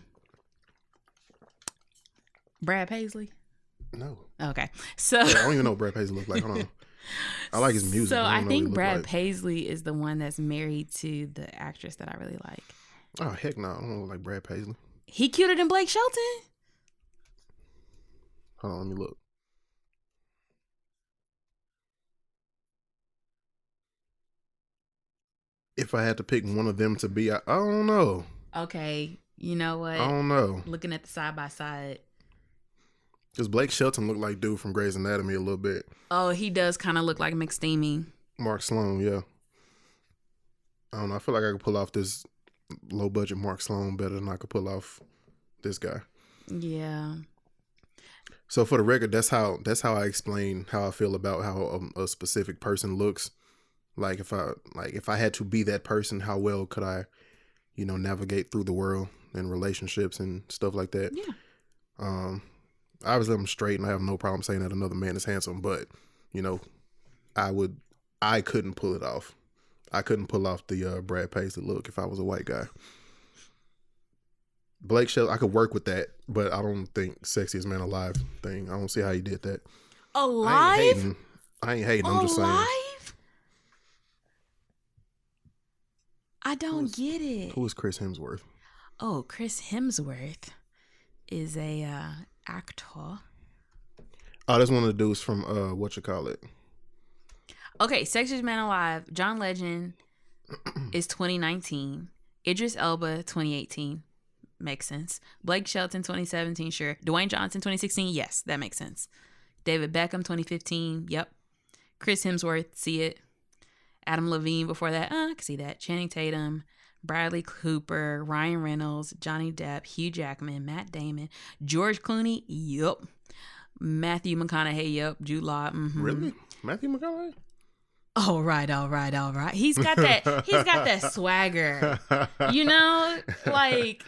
Brad Paisley. No. Okay, so I don't even know what Brad Paisley look like. Hold on. I like his music. So but I don't know what he think look Brad like. Paisley is the one that's married to the actress that I really like. Oh heck no! I don't look like Brad Paisley. He cuter than Blake Shelton? Hold on, let me look. If I had to pick one of them to be, I don't know. Okay, you know what? I don't know. Looking at the side by side. Because Blake Shelton looked like dude from Grey's Anatomy a little bit. Oh, he does kind of look like McSteamy. Mark Sloan, yeah. I don't know. I feel like I could pull off this low budget Mark Sloan better than I could pull off this guy. Yeah. So for the record, that's how I explain how I feel about how a specific person looks. Like if I had to be that person, how well could I navigate through the world and relationships and stuff like that. Yeah. Obviously I'm straight and I have no problem saying that another man is handsome, but I couldn't pull it off. I couldn't pull off the Brad Paisley look if I was a white guy. Blake Shelton, I could work with that, but I don't think Sexiest Man Alive thing. I don't see how he did that. Alive? I ain't hating. I'm just saying. Alive? I don't get it. Who is Chris Hemsworth? Oh, Chris Hemsworth is a actor. Oh, that's one of the dudes from whatchamacallit. Okay, Sexiest Man Alive. John Legend is 2019. Idris Elba 2018. Makes sense. Blake Shelton 2017. Sure. Dwayne Johnson 2016. Yes, that makes sense. David Beckham 2015. Yep. Chris Hemsworth. See it. Adam Levine before that. I can see that. Channing Tatum. Bradley Cooper. Ryan Reynolds. Johnny Depp. Hugh Jackman. Matt Damon. George Clooney. Yep. Matthew McConaughey. Yep. Jude Law. Mm-hmm. Really? Matthew McConaughey? All right. He's got that swagger. Like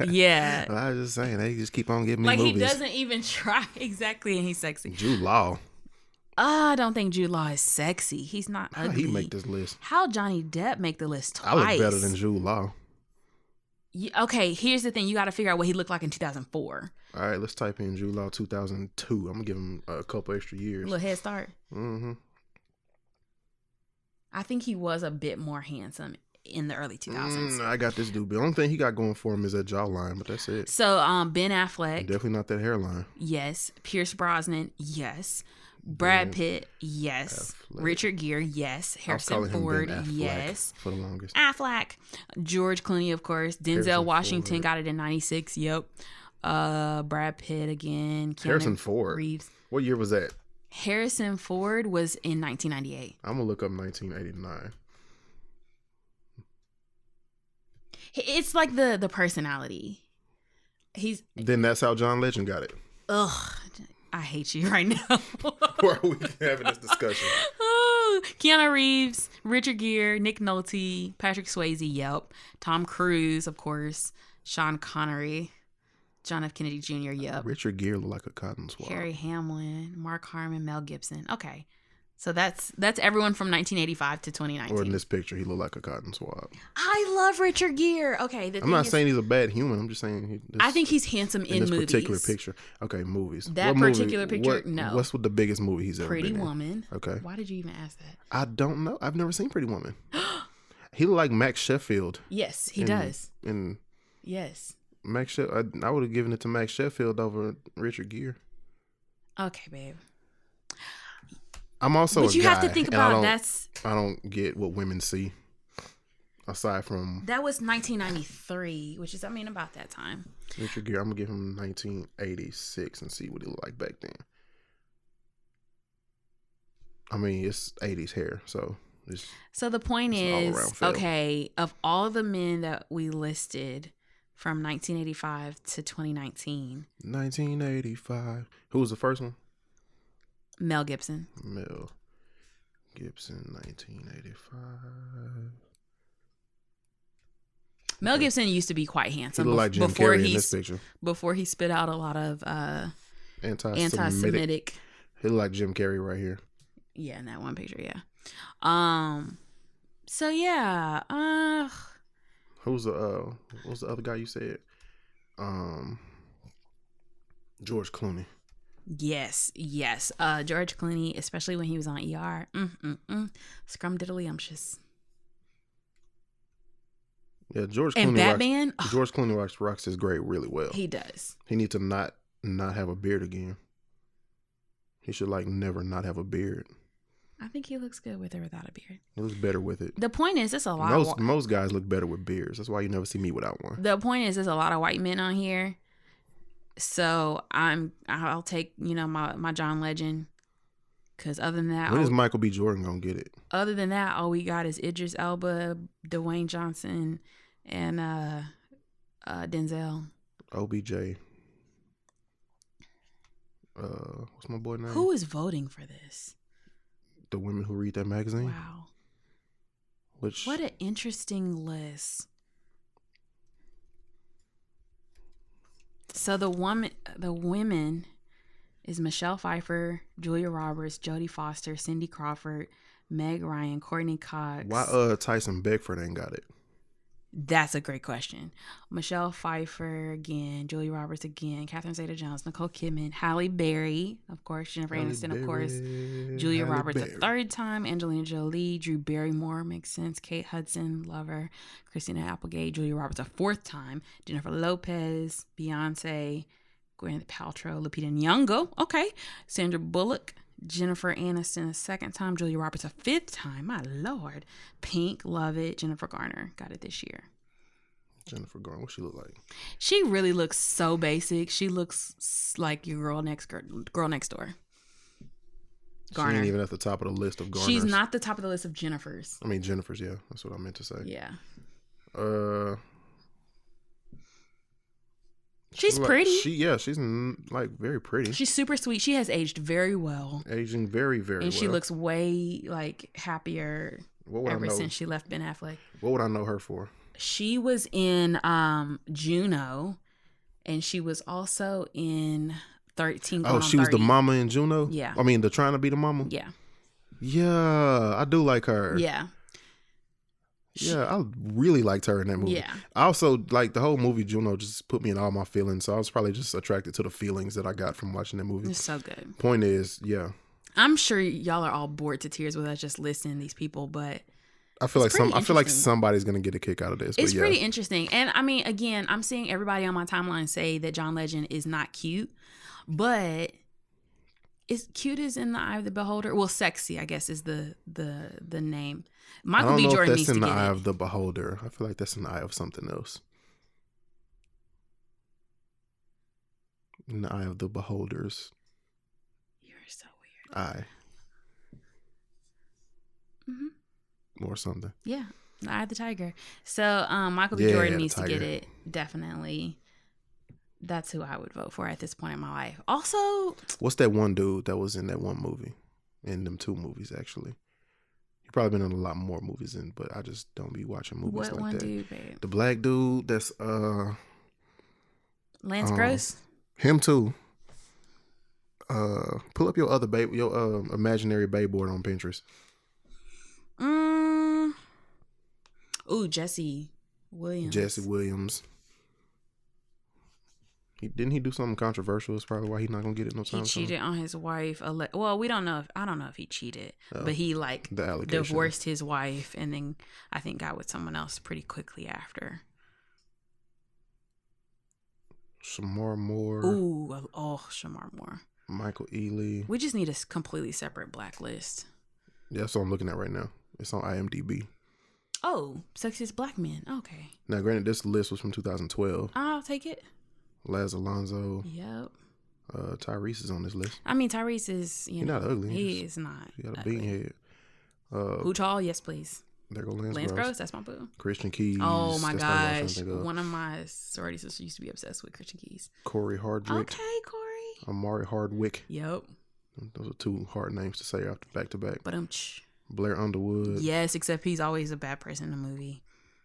yeah. I was just saying, they just keep on giving me like movies. He doesn't even try. Exactly, and he's sexy. Jude Law. I don't think Jude Law is sexy. He's not ugly. How he make this list? How Johnny Depp make the list twice? I look better than Jude Law. Okay, here's the thing. You got to figure out what he looked like in 2004. All right, let's type in Jude Law 2002. I'm going to give him a couple extra years. A little head start. Mm-hmm. I think he was a bit more handsome in the early 2000s. I got this dude. The only thing he got going for him is that jawline, but that's it. So, Ben Affleck. Definitely not that hairline. Yes. Pierce Brosnan. Yes. Brad Pitt, yes. Affleck. Richard Gere, yes. Harrison Ford, yes. For the longest. Affleck. George Clooney, of course. Denzel Washington got it in 96. Yep. Brad Pitt again. Harrison Ford. Reeves. What year was that? Harrison Ford was in 1998. I'm gonna look up 1989. It's like the personality. Then that's how John Legend got it. Ugh. I hate you right now. Why are we having this discussion? Oh, Keanu Reeves, Richard Gere, Nick Nolte, Patrick Swayze, yep. Tom Cruise, of course. Sean Connery, John F. Kennedy Jr., yep. Richard Gere looked like a cotton swab. Harry Hamlin, Mark Harmon, Mel Gibson. Okay. So that's everyone from 1985 to 2019. Or in this picture, he looked like a cotton swab. I love Richard Gere. Okay, I'm not saying he's a bad human. I'm just saying I think he's handsome in this movies. particular picture. Okay, movies. That what particular movie, picture, no. What's the biggest movie he's ever Pretty been Woman. in? Okay. Why did you even ask that? I don't know. I've never seen Pretty Woman. He looked like Max Sheffield. Yes, he does. And yes. Max Sheffield. I would have given it to Max Sheffield over Richard Gere. Okay, babe. I'm also but a you guy, have to think about I don't get what women see. Aside from that was 1993, which is about that time. Richard Gere, I'm gonna give him 1986 and see what he looked like back then. It's 80s hair, so it's so the point is, okay, of all the men that we listed from 1985 to 2019, 1985. Who was the first one? Mel Gibson. Mel Gibson, 1985. Mel Gibson used to be quite handsome. He looked like Jim Carrey in this picture. Before he spit out a lot of anti-Semitic. He looked like Jim Carrey right here. Yeah, in that one picture, yeah. So yeah. Who's what was the other guy you said? George Clooney. Yes. George Clooney, especially when he was on ER. Scrumdiddlyumptious. Yeah, George Clooney. And Batman. George Clooney rocks his gray really well. He does. He needs to not have a beard again. He should never not have a beard. I think he looks good with or without a beard. He looks better with it. The point is, it's a lot. Most guys look better with beards. That's why you never see me without one. The point is, there's a lot of white men on here. So I'll take my John Legend, because other than that, when is Michael B. Jordan gonna get it? Other than that, all we got is Idris Elba, Dwayne Johnson, and Denzel. OBJ. What's my boy name? Who is voting for this? The women who read that magazine. Wow. Which What an interesting list. So the women is Michelle Pfeiffer, Julia Roberts, Jodie Foster, Cindy Crawford, Meg Ryan, Courtney Cox. why Tyson Beckford ain't got it? That's a great question. Michelle Pfeiffer again, Julia Roberts again, Catherine Zeta-Jones, Nicole Kidman, Halle Berry, of course, Jennifer Aniston, of course, Julia Roberts a third time, Angelina Jolie, Drew Barrymore, makes sense, Kate Hudson, Lover, Christina Applegate, Julia Roberts a fourth time, Jennifer Lopez, Beyonce, Gwyneth Paltrow, Lupita Nyong'o, okay, Sandra Bullock, Jennifer Aniston a second time, Julia Roberts a fifth time, my lord, Pink, love it, Jennifer Garner got it this year. Jennifer Garner, what she look like? She really looks so basic. She looks like your girl next door. Garner. She ain't even at the top of the list of Garners. She's not the top of the list of Jennifer's. I mean Jennifer's, yeah. That's what I meant to say. Yeah. She's pretty. She's like very pretty. She's super sweet. She has aged very well. Aging very, very well. And she looks way like happier ever since she left Ben Affleck. What would I know her for? She was in Juno, and she was also in 13 Oh, she was the mama in Juno? Yeah. I mean, the trying to be the mama? Yeah. Yeah, I do like her. Yeah. Yeah, I really liked her in that movie. Yeah. I also, like, the whole movie Juno just put me in all my feelings, so I was probably just attracted to the feelings that I got from watching that movie. It's so good. Point is, yeah. I'm sure y'all are all bored to tears with us just listening to these people, but I feel like somebody's gonna get a kick out of this. It's pretty interesting. And I mean, again, I'm seeing everybody on my timeline say that John Legend is not cute, but is cute is in the eye of the beholder. Well, sexy, I guess, is the name. Michael B. Jordan needs to get it. I don't know if that's in the eye of the beholder. I feel like that's in the eye of something else. In the eye of the beholders. You're so weird. Eye. Mm-hmm. Or something. Yeah, the eye of the tiger. So Michael B. Jordan needs to get it. Definitely. That's who I would vote for at this point in my life. Also, what's that one dude that was in that one movie? In them two movies, actually. He probably been in a lot more movies, but I just don't be watching movies like that. What one dude, babe? The black dude that's Lance Gross? Him too. Pull up your other imaginary babe board on Pinterest. Ooh, Jesse Williams. Didn't he do something controversial? That's probably why he's not gonna get it no time. He cheated on his wife. Well, I don't know if he cheated, but he divorced his wife and then I think got with someone else pretty quickly after. Shamar Moore. Ooh, Shamar Moore. Michael Ealy. We just need a completely separate blacklist. Yeah, that's what I'm looking at right now. It's on IMDb. Oh, Sexiest Black Men. Okay. Now, granted, this list was from 2012. I'll take it. Laz Alonso. Yep. Tyrese is on this list. I mean, Tyrese is, He's not ugly. He is not. He got a bean head. Who tall? Yes, please. There go Lance Gross. That's my boo. Christian Keys. Oh my gosh. One of my sorority sisters used to be obsessed with Christian Keys. Corey Hardwick. Okay, Corey. Amari Hardwick. Yep. Those are two hard names to say after back to back. But Blair Underwood. Yes, except he's always a bad person in the movie.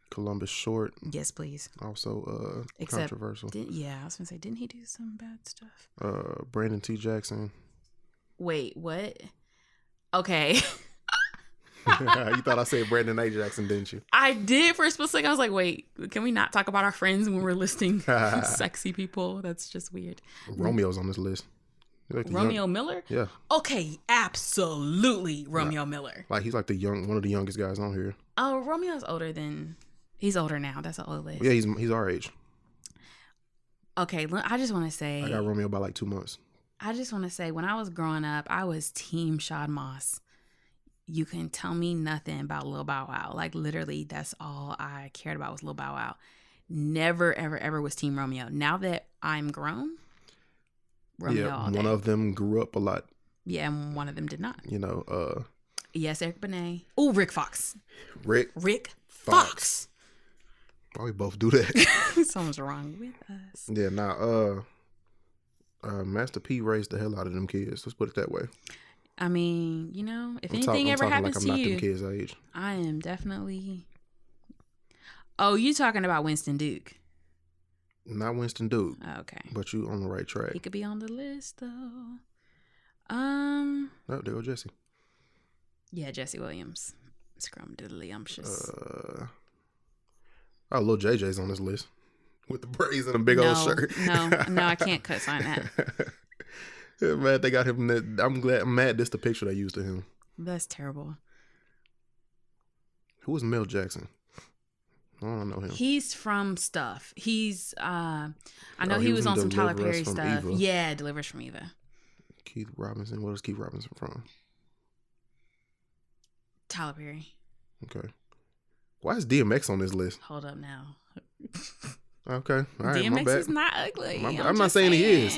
Columbus Short. Yes, please. Also controversial. I was gonna say, didn't he do some bad stuff? Brandon T. Jackson. Wait, what? Okay. You thought I said Brandon A. Jackson, didn't you? I did for a split second. I was like, wait, can we not talk about our friends when we're listing sexy people? That's just weird. Romeo's on this list. Like Romeo Miller? Yeah. Okay, absolutely Romeo Miller. Like he's like one of the youngest guys on here. Oh, Romeo's he's older now. That's an old list. Yeah, he's our age. Okay, I just want to say I got Romeo by like 2 months. I just want to say when I was growing up, I was Team Shad Moss. You can tell me nothing about Lil Bow Wow. Like literally, that's all I cared about was Lil Bow Wow. Never, ever, ever was Team Romeo. Now that I'm grown, Romeo all day. One of them grew up a lot. Yeah, and one of them did not. Yes, Eric Benet. Oh, Rick Fox. Rick Fox. Why we both do that? Something's wrong with us. Yeah, Master P raised the hell out of them kids. Let's put it that way. I mean, you know, if I'm anything ever talking happens like I'm to not you, them kids' age. I am definitely. Oh, you talking about Winston Duke? Not Winston Duke, Okay, but you on the right track. he could be on the list though. Oh, there go Jesse. Yeah, Jesse Williams, scrumdiddlyumptious. Oh, Lil JJ's on this list with the braids and a big old No, shirt. no, I can't co-sign that. Yeah, man, they got him. I'm mad. This the picture they used of him. That's terrible. Who was Mel Jackson? I don't know him. He's from stuff. He's I know he he was was in on some Tyler Deliver Us Perry from stuff. Eva. Yeah, Delivers from Eva. Keith Robinson. What is Keith Robinson from? Tyler Perry. Okay. Why is DMX on this list? Hold up now. Okay. All right. DMX my bad. is not ugly. I'm not saying he is.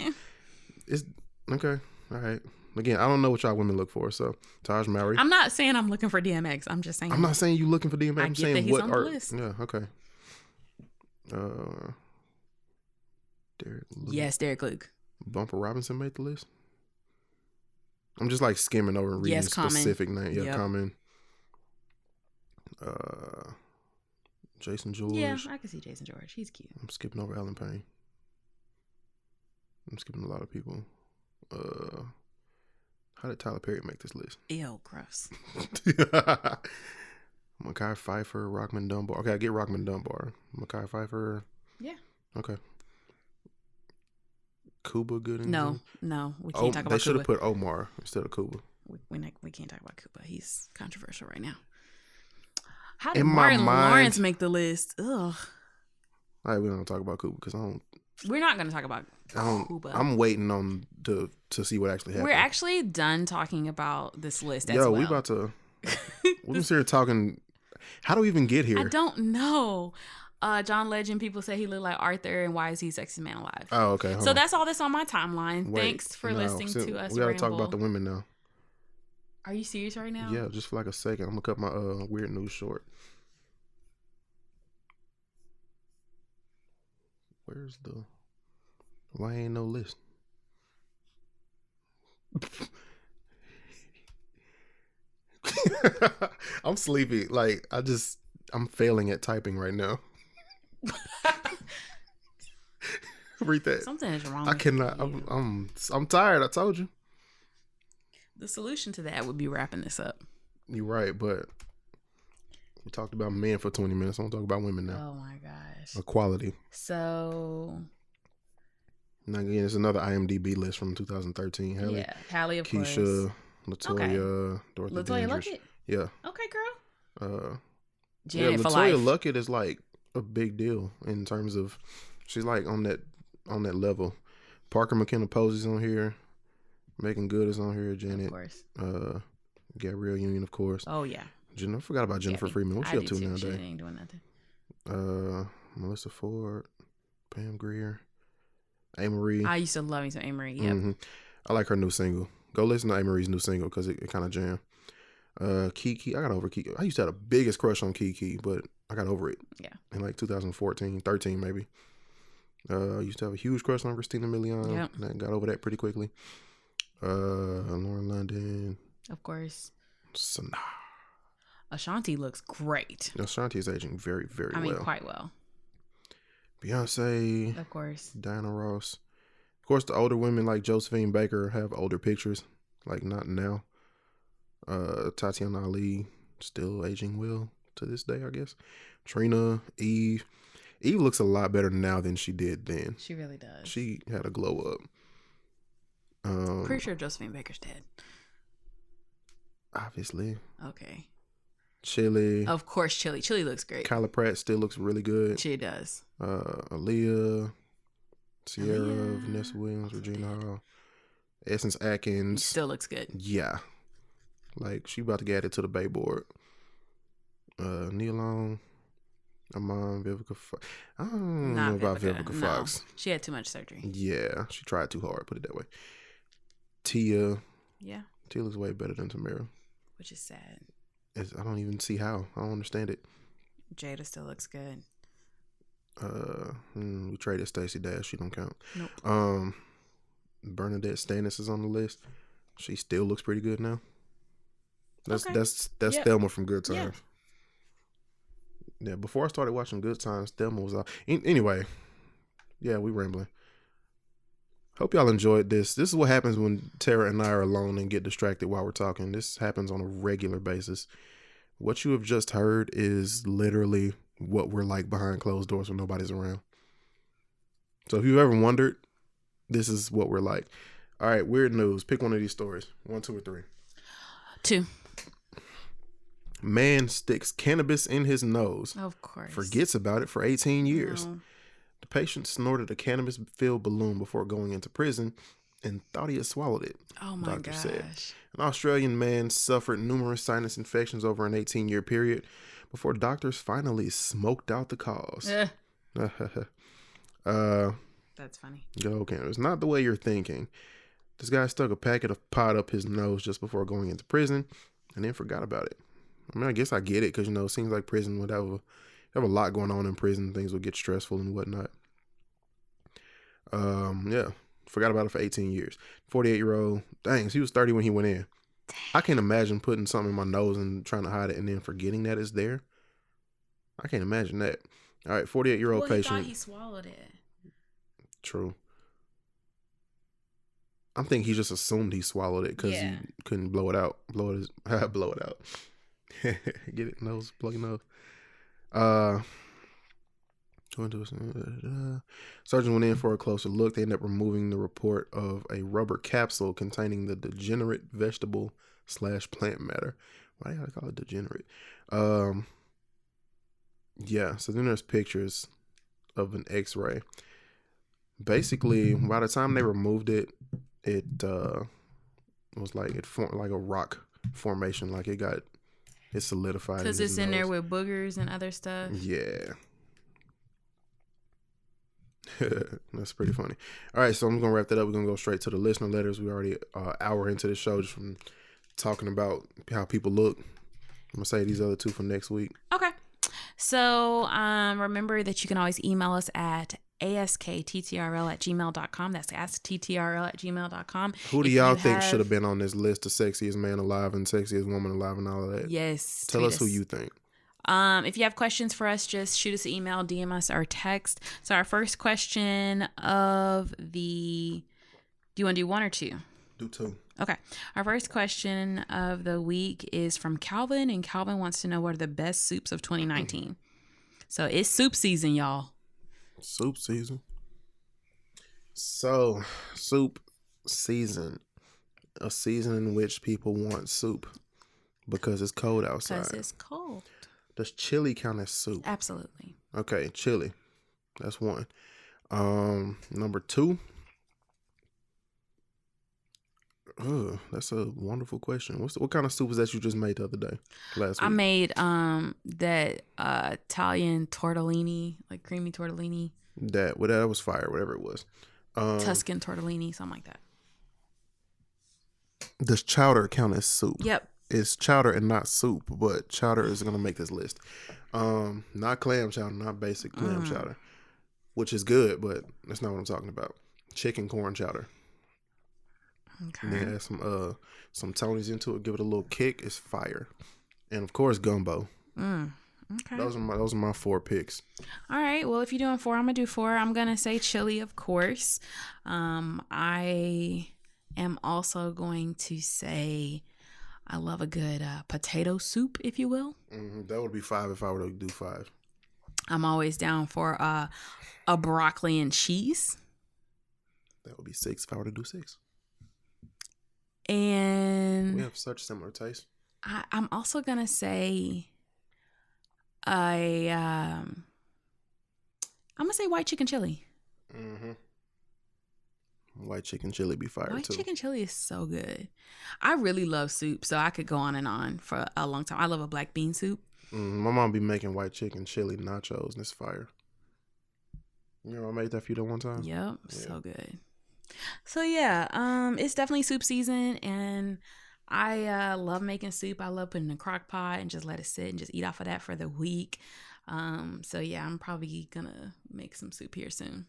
It's okay. All right. Again, I don't know what y'all women look for. So Taj Mowry. I'm not saying I'm looking for DMX. I'm just saying. I'm not saying you looking for DMX. I'm get saying that he's what on the art. list. Yeah. Okay. Derek Luke. Yes, Derek Luke. Bumper Robinson made the list. I'm just like skimming over and reading specific names. Yeah, Common. Jason George. Yeah, I can see Jason George. He's cute. I'm skipping over Alan Payne. I'm skipping a lot of people. How did Tyler Perry make this list? Ew, gross. Mekhi Phifer, Rockman Dunbar. Okay, I get Rockman Dunbar. Mekhi Phifer. Yeah. Okay. Cuba good? No, we can't talk about Cuba. They should have put Omar instead of Cuba. We can't talk about Cuba. He's controversial right now. How did In Martin my mind, Lawrence make the list? Ugh. All right, we don't talk about Cuba because We're not going to talk about Cuba. I'm waiting on to see what actually happened. We're actually done talking about this list as well. well. We about to. We're just here talking. How do we even get here? I don't know. John Legend, people say he looked like Arthur, and why is he sexiest man alive? Oh, okay. So that's all that's on my timeline. Wait, Thanks for listening to us. We gotta ramble. talk about the women now. Are you serious right now? Yeah, just for like a second. I'm gonna cut my weird news short. Where's the? Why ain't no list? I'm sleepy. Like I'm failing at typing right now. Read that. Something is wrong. I cannot. I'm tired. I told you. The solution to that would be wrapping this up. You're right, but we talked about men for 20 minutes. I want to talk about women now. Oh my gosh. Equality. So. Now again, it's another IMDb list from 2013. Hallie, of course. Keisha, Latoya, Dorothy Latoya Dandridge. Luckett? Yeah. Okay, girl. Janet for Latoya life. Luckett is like a big deal in terms of she's like on that level. Parker McKenna Posey's on here. Megan Good is on here. Janet. Of course. Gabrielle Union, of course. Oh yeah. I forgot about Jennifer Freeman. What's she up to nowadays? She ain't doing nothing. Melissa Ford, Pam Grier, Amerie. I used to love me some Amerie. Yep. Mm-hmm. I like her new single. Go listen to Amerie's new single because it kind of jam. Kiki, I got over Kiki. I used to have the biggest crush on Kiki, but I got over it. Yeah. In like 2014, 13 maybe. I used to have a huge crush on Christina Milian. Yep. And I got over that pretty quickly. Lauren London. Of course. Sanaa. Ashanti looks great. Ashanti is aging very, very well. I mean, quite well. Beyonce. Of course. Diana Ross. Of course, the older women like Josephine Baker have older pictures. Like, not now. Tatiana Ali, still aging well to this day, I guess. Trina, Eve. Eve looks a lot better now than she did then. She really does. She had a glow up. Pretty sure Josephine Baker's dead. Obviously. Okay. Chili. Of course, Chili. Chili looks great. Kyla Pratt still looks really good. She does. Aaliyah, Sierra, Vanessa Williams, Regina Hall, Essence Atkins. Still looks good. Yeah. Like, she about to get added to the Bay board. Nia Long, Amon, Vivica Fox. I don't know about Vivica Fox. She had too much surgery. Yeah, she tried too hard, put it that way. Tia. Yeah. Tia looks way better than Tamara. Which is sad. I don't even see how. I don't understand it. Jada still looks good. We traded Stacey Dash. She don't count. Nope. Bernadette Stanis is on the list. She still looks pretty good now. That's Okay. that's Yep. Thelma from Good Yeah. Times. Yeah, before I started watching Good Times, Thelma was out. Anyway, yeah, we rambling. Hope y'all enjoyed this. This is what happens when Tara and I are alone and get distracted while we're talking. This happens on a regular basis. What you have just heard is literally what we're like behind closed doors when nobody's around. So if you've ever wondered, this is what we're like. All right, weird news. Pick one of these stories. 1, 2, or 3. 2. Man sticks cannabis in his nose. Of course. Forgets about it for 18 years. No. The patient snorted a cannabis-filled balloon before going into prison and thought he had swallowed it. Oh my Doctor gosh. said. An Australian man suffered numerous sinus infections over an 18-year period before doctors finally smoked out the cause. That's funny. Okay, it's not the way you're thinking. This guy stuck a packet of pot up his nose just before going into prison and then forgot about it. I mean, I guess I get it because, it seems like prison would have a lot going on in prison. Things would get stressful and whatnot. Yeah, forgot about it for 18 years. 48-year-old, dang, so he was 30 when he went in. I can't imagine putting something in my nose and trying to hide it and then forgetting that it's there. I can't imagine that. All right, 48-year-old patient. He thought he swallowed it. True. I think he just assumed he swallowed it because he couldn't blow it out. Blow it out. Get it? Nose, plug your nose. Surgeon went in for a closer look. They ended up removing the report of a rubber capsule containing the degenerate vegetable/plant matter. Why do you gotta call it degenerate? Yeah, so then there's pictures of an x-ray. Basically, by the time they removed it, it was like it formed like a rock formation, like it solidified. Because it's in there with boogers and other stuff. Yeah. That's pretty funny. All right, so I'm gonna wrap that up. We're gonna go straight to the listener letters. We're already an hour into the show just from talking about how people look. I'm gonna say these other two for next week. Okay. So remember that you can always email us at askTTRL@gmail.com. That's askTTRL@gmail.com. Who do y'all think should have been on this list of sexiest man alive and sexiest woman alive and all of that? Yes. Tell us who you think. If you have questions for us, just shoot us an email, DM us, or text. So our first question of the... Do you want to do 1 or 2? Do 2. Okay. Our first question of the week is from Calvin, and Calvin wants to know what are the best soups of 2019. So it's soup season, y'all. Soup season. So, soup season. A season in which people want soup because it's cold outside. Because it's cold. Does chili count as soup? Absolutely. Okay, chili. That's 1. Number 2. That's a wonderful question. What kind of soup was that you just made the other day? Last week? I made that Italian tortellini, like creamy tortellini. That was fire, whatever it was. Tuscan tortellini, something like that. Does chowder count as soup? Yep. It's chowder and not soup, but chowder is gonna make this list. Not clam chowder, not basic clam chowder, which is good, but that's not what I'm talking about. Chicken corn chowder. Okay. And then add some Tonys into it, give it a little kick. It's fire, and of course gumbo. Okay. Those are my 4 picks. All right. Well, if you're doing 4, I'm gonna do 4. I'm gonna say chili, of course. I am also going to say I love a good potato soup, if you will. That would be 5 if I were to do 5. I'm always down for a broccoli and cheese. That would be 6 if I were to do 6. And we have such similar tastes. I'm also gonna say I'm gonna say white chicken chili. White chicken chili be fire White too. chicken chili is so good. I really love soup, so I could go on and on for a long time. I love a black bean soup. My mom be making white chicken chili nachos, and it's fire. You know, I made that for you that one time. Yep, yeah. So good. So yeah, it's definitely soup season, and I love making soup. I love putting it in a crock pot and just let it sit and just eat off of that for the week. So yeah, I'm probably gonna make some soup here soon.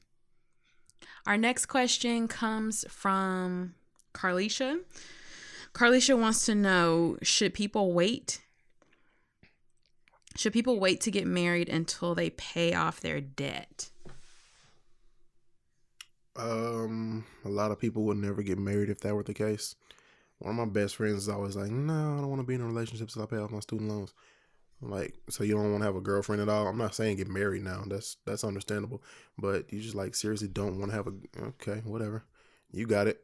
Our next question comes from Carlisha. Carlisha wants to know, should people wait to get married until they pay off their debt? A lot of people would never get married if that were the case. One of my best friends is always like, no, I don't want to be in a relationship until I pay off my student loans. I'm like, so you don't want to have a girlfriend at all? I'm not saying get married now. That's understandable. But you just like seriously don't want to have okay, whatever. You got it.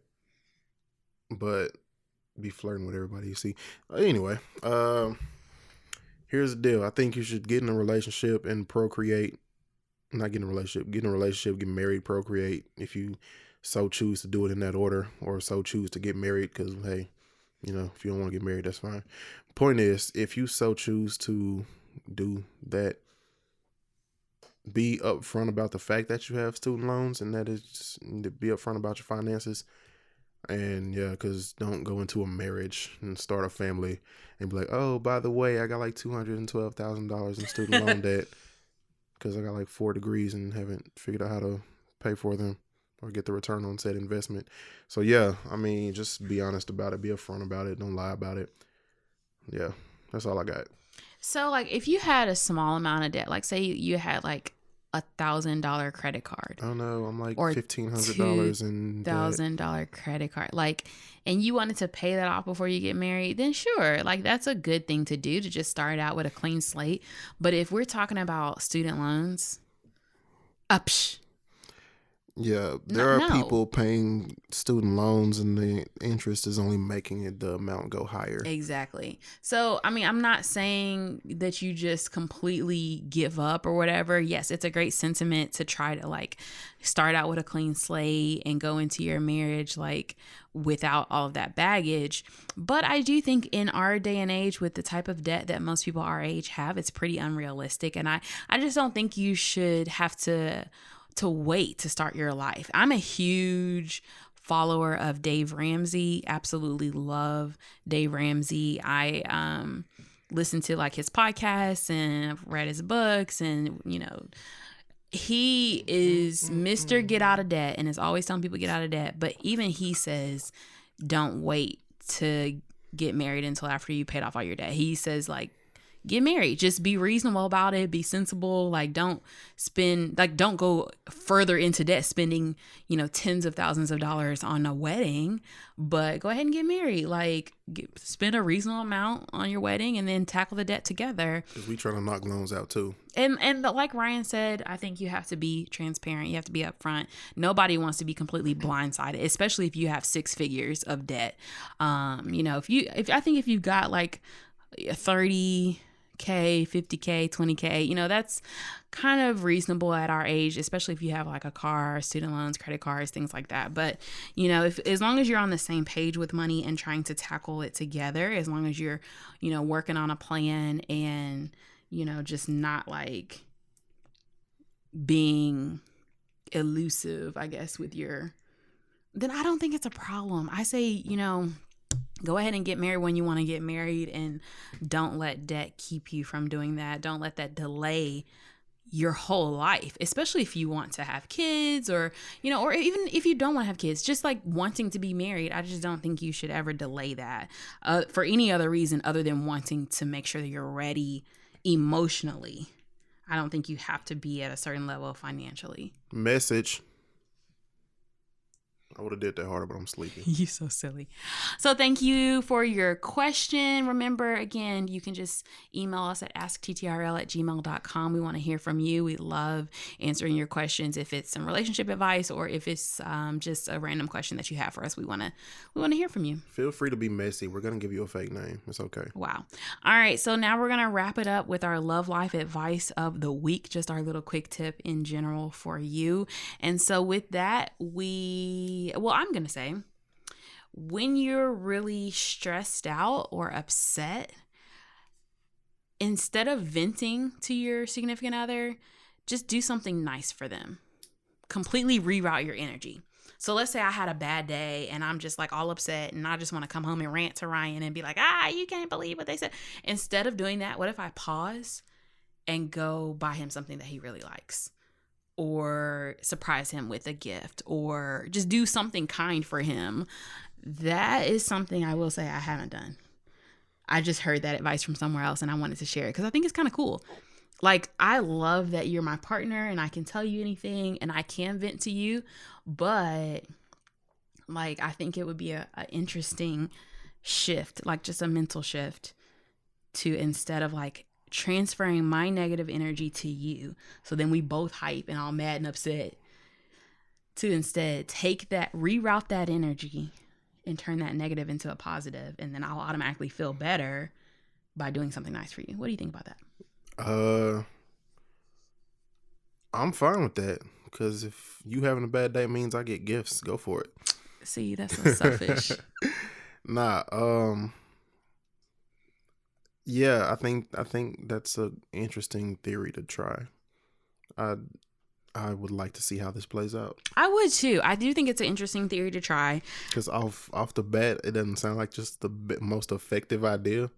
But be flirting with everybody you see. Anyway, here's the deal. I think you should get in a relationship and procreate. Not get in a relationship, get married, procreate, if you so choose to do it in that order, or so choose to get married because, hey, if you don't want to get married, that's fine. Point is, if you so choose to do that, be upfront about the fact that you have student loans, and that is just to be upfront about your finances. And yeah, because don't go into a marriage and start a family and be like, oh, by the way, I got like $212,000 in student loan debt because I got like 4 degrees and haven't figured out how to pay for them or get the return on said investment. So yeah, I mean, just be honest about it, be upfront about it, don't lie about it. Yeah, that's all I got. So like if you had a small amount of debt, like say you had like $1,000 credit card. I don't know, I'm like or $1,500 in $1,000 credit card, like, and you wanted to pay that off before you get married, then sure, like that's a good thing to do, to just start out with a clean slate. But if we're talking about student loans, yeah, there are people paying student loans and the interest is only making the amount go higher. Exactly. So, I mean, I'm not saying that you just completely give up or whatever. Yes, it's a great sentiment to try to like start out with a clean slate and go into your marriage like without all of that baggage. But I do think in our day and age, with the type of debt that most people our age have, it's pretty unrealistic. And I just don't think you should have to wait to start your life. I'm a huge follower of Dave Ramsey. Absolutely love Dave Ramsey. I listen to like his podcasts and I've read his books, and he is Mr. Get Out of Debt and is always telling people get out of debt. But even he says, don't wait to get married until after you paid off all your debt. He says like, get married, just be reasonable about it, be sensible, like don't go further into debt spending tens of thousands of dollars on a wedding, but go ahead and get married, like spend a reasonable amount on your wedding and then tackle the debt together, because we trying to knock loans out too. And like Ryan said, I think you have to be transparent, you have to be upfront. Nobody wants to be completely blindsided, especially if you have 6 figures of debt. If you've got like 30K, 50K, 20K, that's kind of reasonable at our age, especially if you have like a car, student loans, credit cards, things like that. But if as long as you're on the same page with money and trying to tackle it together, as long as you're working on a plan and just not like being elusive, I guess, then I don't think it's a problem. I say go ahead and get married when you want to get married, and don't let debt keep you from doing that. Don't let that delay your whole life, especially if you want to have kids, or or even if you don't want to have kids, just like wanting to be married. I just don't think you should ever delay that for any other reason other than wanting to make sure that you're ready emotionally. I don't think you have to be at a certain level financially. Message. I would have did that harder, but I'm sleepy. You so silly. So thank you for your question. Remember, again, you can just email us at askTTRL@gmail.com. We want to hear from you. We love answering your questions. If it's some relationship advice or if it's just a random question that you have for us, we want to hear from you. Feel free to be messy. We're going to give you a fake name. It's okay. Wow. All right. So now we're going to wrap it up with our love life advice of the week, just our little quick tip in general for you. And so with that, I'm going to say, when you're really stressed out or upset, instead of venting to your significant other, just do something nice for them. Completely reroute your energy. So let's say I had a bad day and I'm just like all upset and I just want to come home and rant to Ryan and be like, you can't believe what they said. Instead of doing that, what if I pause and go buy him something that he really likes? Or surprise him with a gift, or just do something kind for him. That is something I will say I haven't done. I just heard that advice from somewhere else and I wanted to share it because I think it's kind of cool. Like, I love that you're my partner and I can tell you anything and I can vent to you, but like, I think it would be a interesting shift, like just a mental shift, to instead of like transferring my negative energy to you, so then we both hype and all mad and upset, to instead take that, reroute that energy and turn that negative into a positive, and then I'll automatically feel better by doing something nice for you. What do you think about that? I'm fine with that because if you having a bad day means I get gifts, go for it. See, that's so selfish. Nah, yeah, I think that's a interesting theory to try. I I would like to see how this plays out. I would too. I do think it's an interesting theory to try. Because off the bat, it doesn't sound like just the most effective idea.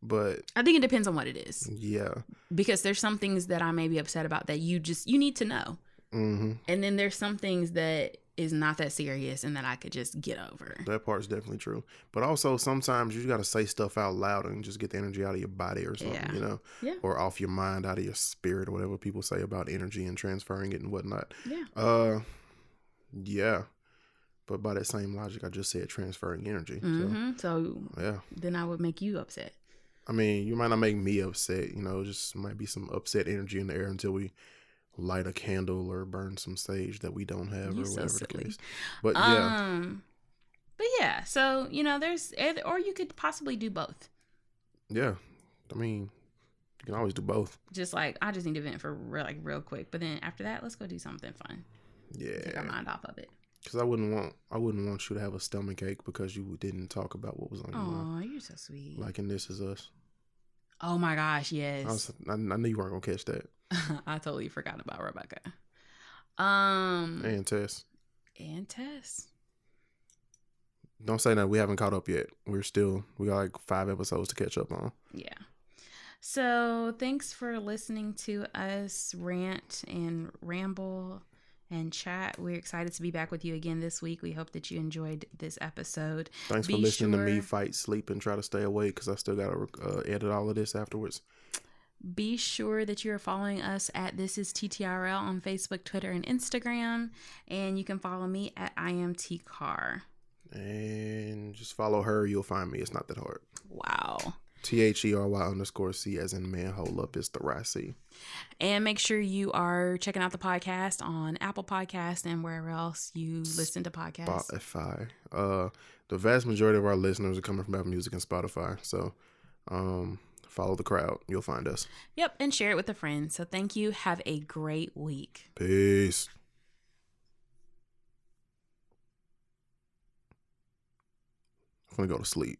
But I think it depends on what it is. Yeah. Because there's some things that I may be upset about that you need to know. Mm-hmm. And then there's some things that is not that serious and that I could just get over. That part's definitely true. But also sometimes you got to say stuff out loud and just get the energy out of your body or something, you know? Yeah. Or off your mind, out of your spirit, or whatever people say about energy and transferring it and whatnot. Yeah. Yeah. But by that same logic, I just said transferring energy. Mm-hmm. So yeah. Then I would make you upset. I mean, you might not make me upset, you know, just might be some upset energy in the air until we light a candle or burn some sage that we don't have, or whatever the case. But yeah, so, you know, or you could possibly do both. Yeah. I mean, you can always do both. Just like, I just need to vent for real quick. But then after that, let's go do something fun. Yeah. Take our mind off of it. Because I wouldn't want you to have a stomach ache because you didn't talk about what was on your mind. Oh, you're so sweet. Like in This Is Us. Oh my gosh, yes. I knew you weren't gonna catch that. I totally forgot about Rebecca. And Tess. Don't say that. We haven't caught up yet. We got like 5 episodes to catch up on. Yeah. So thanks for listening to us rant and ramble and chat. We're excited to be back with you again this week. We hope that you enjoyed this episode. Thanks for listening to me fight sleep and try to stay awake because I still got to edit all of this afterwards. Be sure that you're following us at This Is TTRL on Facebook, Twitter, and Instagram. And you can follow me at IamTCar. And just follow her. You'll find me. It's not that hard. Wow. THERY_C as in man, hold up, it's the right C. And make sure you are checking out the podcast on Apple Podcasts and wherever else you listen to podcasts. Spotify. The vast majority of our listeners are coming from Apple Music and Spotify. So follow the crowd. You'll find us. Yep. And share it with a friend. So thank you. Have a great week. Peace. I'm gonna go to sleep.